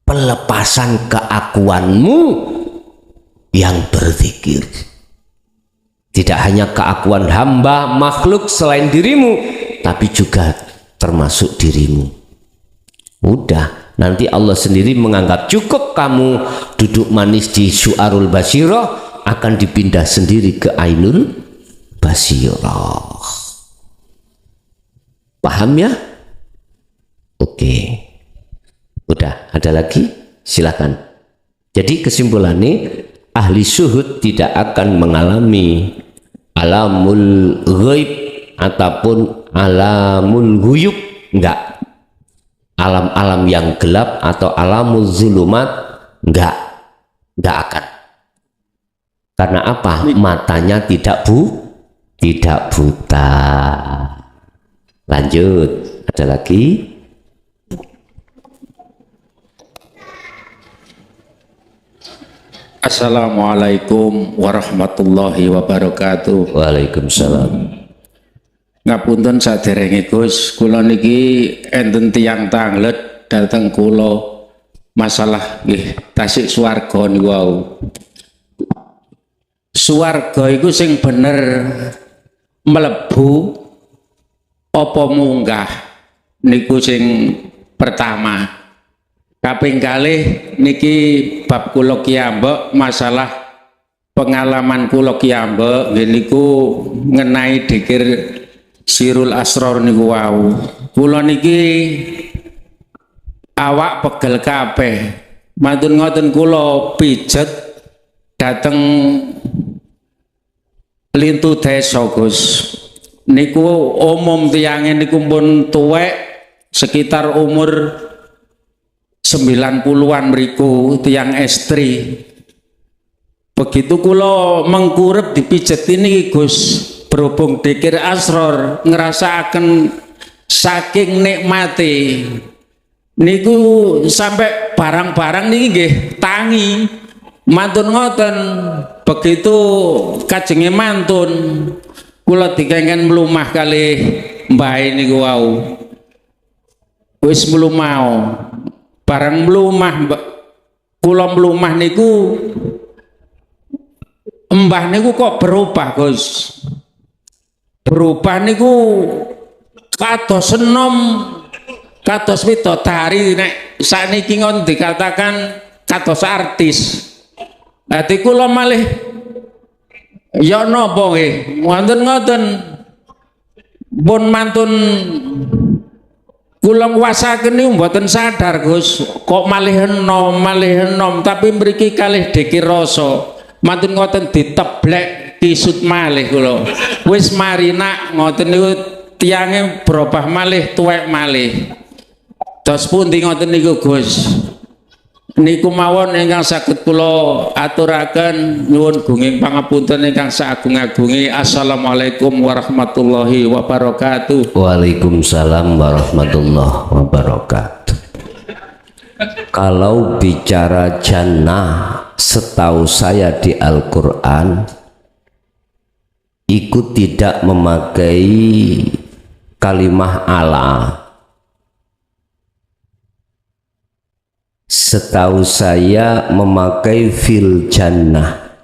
pelepasan keakuanmu yang berzikir. Tidak hanya keakuan hamba makhluk selain dirimu, tapi juga termasuk dirimu. Udah, nanti Allah sendiri menganggap cukup kamu duduk manis di syu'arul basirah, akan dipindah sendiri ke ainul basirah. Paham ya? Oke. Udah, ada lagi? Silakan. Jadi kesimpulannya, ahli syuhud tidak akan mengalami alamul ghaib ataupun alamul ghuyub, enggak. Alam-alam yang gelap atau alamul zulumat, enggak akan. Karena apa? Matanya tidak buta. Lanjut, ada lagi? Assalamualaikum warahmatullahi wabarakatuh. Waalaikumsalam. Ngapunten saderenge Gus, kula niki enten tiyang tanglet dateng kula masalah nggih tasik swarga niku wau. Swarga iku sing bener mlebu apa munggah niku sing pertama. Kaping kalih niki bab kula kiyambek masalah pengalaman kula kiyambek niku ngenai dikir Sirul Asror niku wau. Kula niki awak pegel kabeh. Mantun ngoten kula pijet dateng Lintu desa Gus. Niku umum tiyange niku pun tuwek sekitar umur 90-an mriku tiang estri. Begitu kula mengkurep dipijet ini Gus, berhubung dikir asror ngerasakaken saking nikmati niku sampai barang-barang niki nggih tangi. Mantun ngoten, begitu kajenge mantun kula dikengken mlumah kalih mbahe niku wau. Wis mlumah. Barang mlumah kula mlumah niku mbah niku kok berubah Gus. Berubah niku kados enom, kados widodari nek sakniki ngon dikatakan kados artis. Dadi kula malih ya napa nggih, wonten ngoten pun mantun kula nguasaken niku mboten sadar Gus, kok malih enom, tapi mriki kalih dikir rasa. Mantun ngoten diteblek kisut malih kula. Wis mari nak ngoten niku tiyange berubah malih tuwek malih. Dos pundi ngoten niku Gus? Niku mawon ingkang saged kula aturaken nyuwun gunging pangapunten ingkang sagung-agungi. Assalamualaikum warahmatullahi wabarakatuh. Waalaikumsalam warahmatullahi wabarakatuh. Kalau bicara jannah, setahu saya di Al-Quran itu tidak memakai kalimah Allah. Setahu saya memakai fil jannah.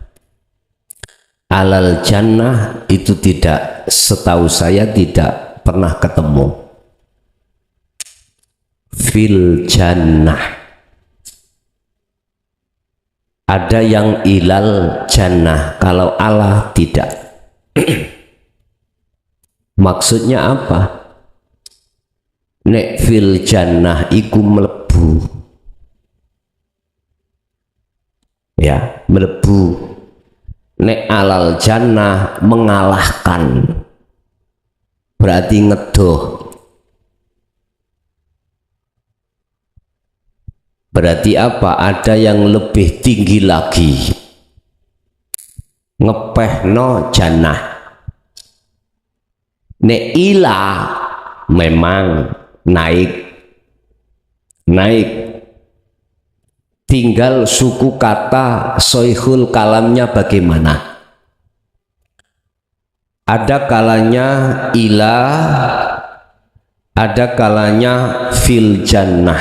Alal jannah itu tidak, setahu saya tidak pernah ketemu. Fil jannah. Ada yang ilal jannah, kalau Allah tidak. Maksudnya apa? Nek fil jannah iku melebu. Ya, melebu. Nek alal jannah mengalahkan, berarti ngedoh. Berarti apa? Ada yang lebih tinggi lagi. Ngepehno jannah. Nek ila memang naik. Tinggal suku kata soihul kalamnya bagaimana. Ada kalanya ila, ada kalanya fil jannah,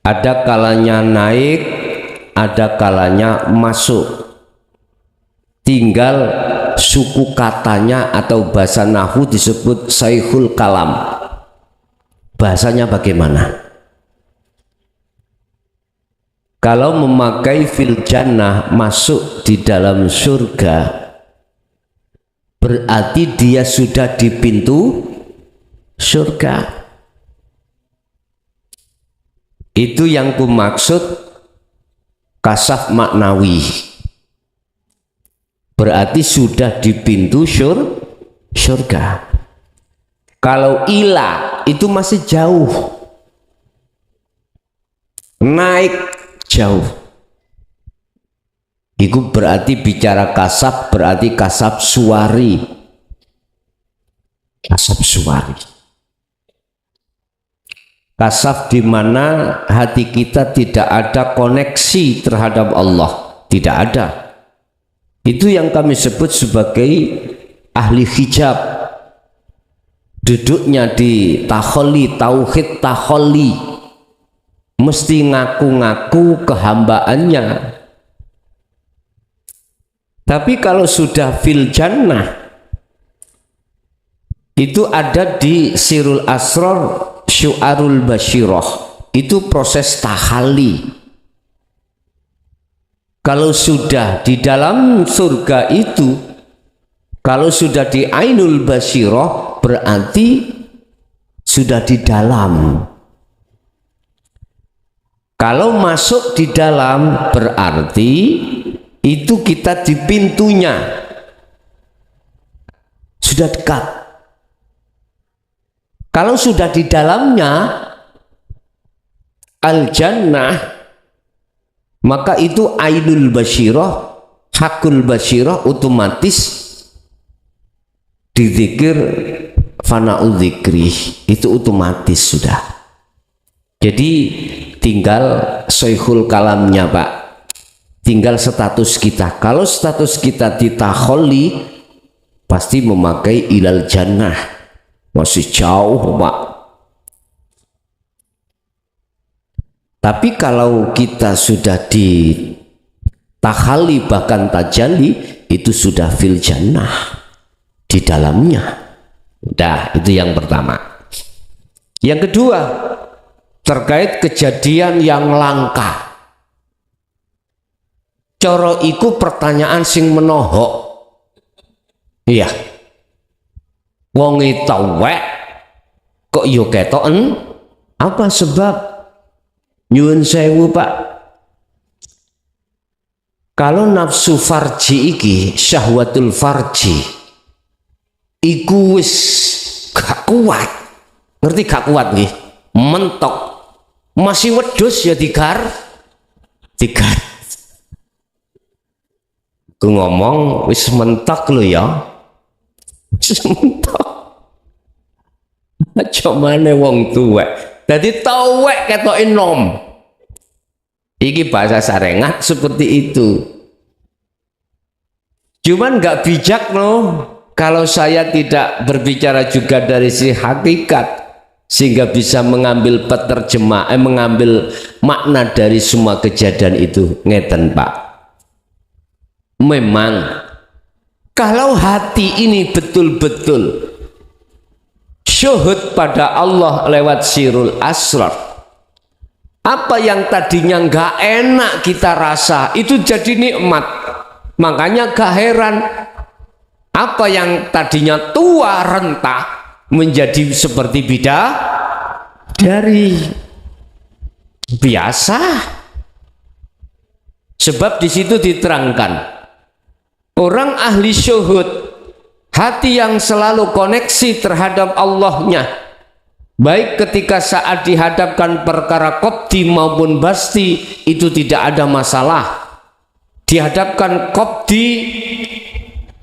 ada kalanya naik, ada kalanya masuk. Tinggal suku katanya atau bahasa nahwu disebut soihul kalam. Bahasanya bagaimana? Kalau memakai fil jannah, masuk di dalam surga, berarti dia sudah di pintu surga. Itu yang ku maksud kasaf maknawi. Berarti sudah di pintu surga. Kalau ila itu masih jauh, naik jauh. Itu berarti bicara kasab, berarti kasab suwari. Kasab suwari. Kasab di mana hati kita tidak ada koneksi terhadap Allah, tidak ada. Itu yang kami sebut sebagai ahli hijab. Duduknya di taholli, tauhid taholli. Mesti ngaku-ngaku kehambaannya. Tapi kalau sudah fil jannah, itu ada di Sirul Asror Syu'arul Basyirah. itu proses tahalli. Kalau sudah di dalam surga itu, kalau sudah di Ainul Basyirah, berarti sudah di dalam. Kalau masuk di dalam, berarti itu kita di pintunya, sudah dekat. Kalau sudah di dalamnya al-jannah, maka itu Ainul Basyirah, Hakul Basyirah, otomatis dizikir fana'ul dzikri, itu otomatis sudah. Jadi tinggal soihul kalamnya Pak, tinggal status kita. Kalau status kita ditakholli, pasti memakai ilal jannah, masih jauh Pak. Tapi kalau kita sudah di tahalli bahkan tajalli, itu sudah fil jannah, di dalamnya. Udah, itu yang pertama. Yang kedua, terkait kejadian yang langka. Coro iku pertanyaan sing menohok. Iya. Wong tawek kok yo ketoken? Apa sebab? Nyuwun sewu Pak. Kalau nafsu farji iki, syahwatul farji, iku wis gak kuat. Ngerti gak kuat nggih? Mentok. Masih wedhus ya digar. Ku ngomong wis mentok lho ya. Wis mentok. Aja maneh wong tuwek. Dadi tuwek ketoke nom. Iki bahasa sarengat seperti itu. Cuman nggak bijak loh kalau saya tidak berbicara juga dari si hakikat, sehingga bisa mengambil mengambil makna dari semua kejadian itu. Ngeten Pak, memang kalau hati ini betul-betul syuhud pada Allah lewat sirul asrar, apa yang tadinya nggak enak kita rasa itu jadi nikmat. Makanya gak heran apa yang tadinya tua renta menjadi seperti dari biasa. Sebab di situ diterangkan orang ahli syuhud, hati yang selalu koneksi terhadap Allahnya, baik ketika saat dihadapkan perkara qobdi maupun basti, itu tidak ada masalah. Dihadapkan qobdi,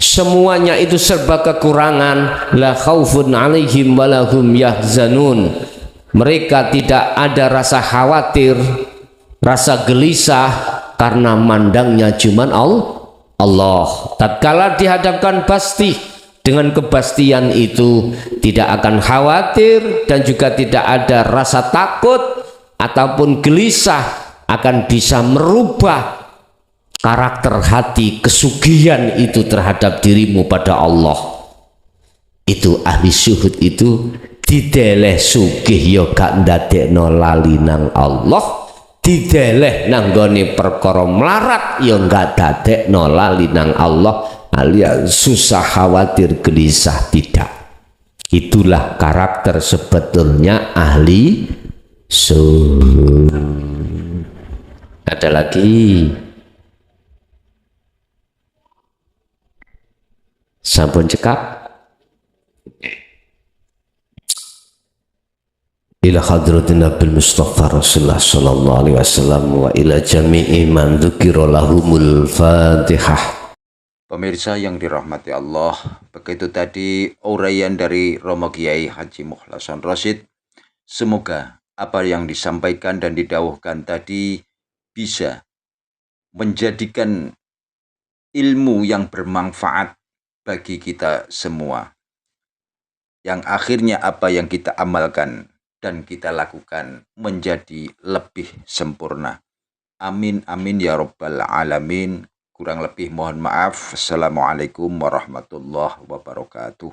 semuanya itu serba kekurangan. La khaufun alaihim walahum yahzanun. Mereka tidak ada rasa khawatir, rasa gelisah, karena mandangnya cuman Allah. Tatkala dihadapkan pasti, dengan kepastian itu tidak akan khawatir dan juga tidak ada rasa takut ataupun gelisah, akan bisa merubah karakter hati, kesugihan itu terhadap dirimu pada Allah. Itu ahli syuhud itu dideleh sugih ya gak ndadekno lali nang Allah, dideleh nang gone perkara melarat ya gak dadekno lali nang Allah, alias susah, khawatir, gelisah, tidak. Itulah karakter sebetulnya ahli syuhud. Ada lagi? Sampun cekap. Ila hadratin Nabil Mustafa Rasulullah sallallahu alaihi wasallam wa ila jami'i man dzukira lahumul Fatihah. Pemirsa yang dirahmati Allah, begitu tadi uraian dari Romo Kiai Haji Mukhlashon Rosyid. Semoga apa yang disampaikan dan didawuhkan tadi bisa menjadikan ilmu yang bermanfaat bagi kita semua, yang akhirnya apa yang kita amalkan dan kita lakukan menjadi lebih sempurna. Amin amin ya rabbal alamin. Kurang lebih mohon maaf. Assalamualaikum warahmatullahi wabarakatuh.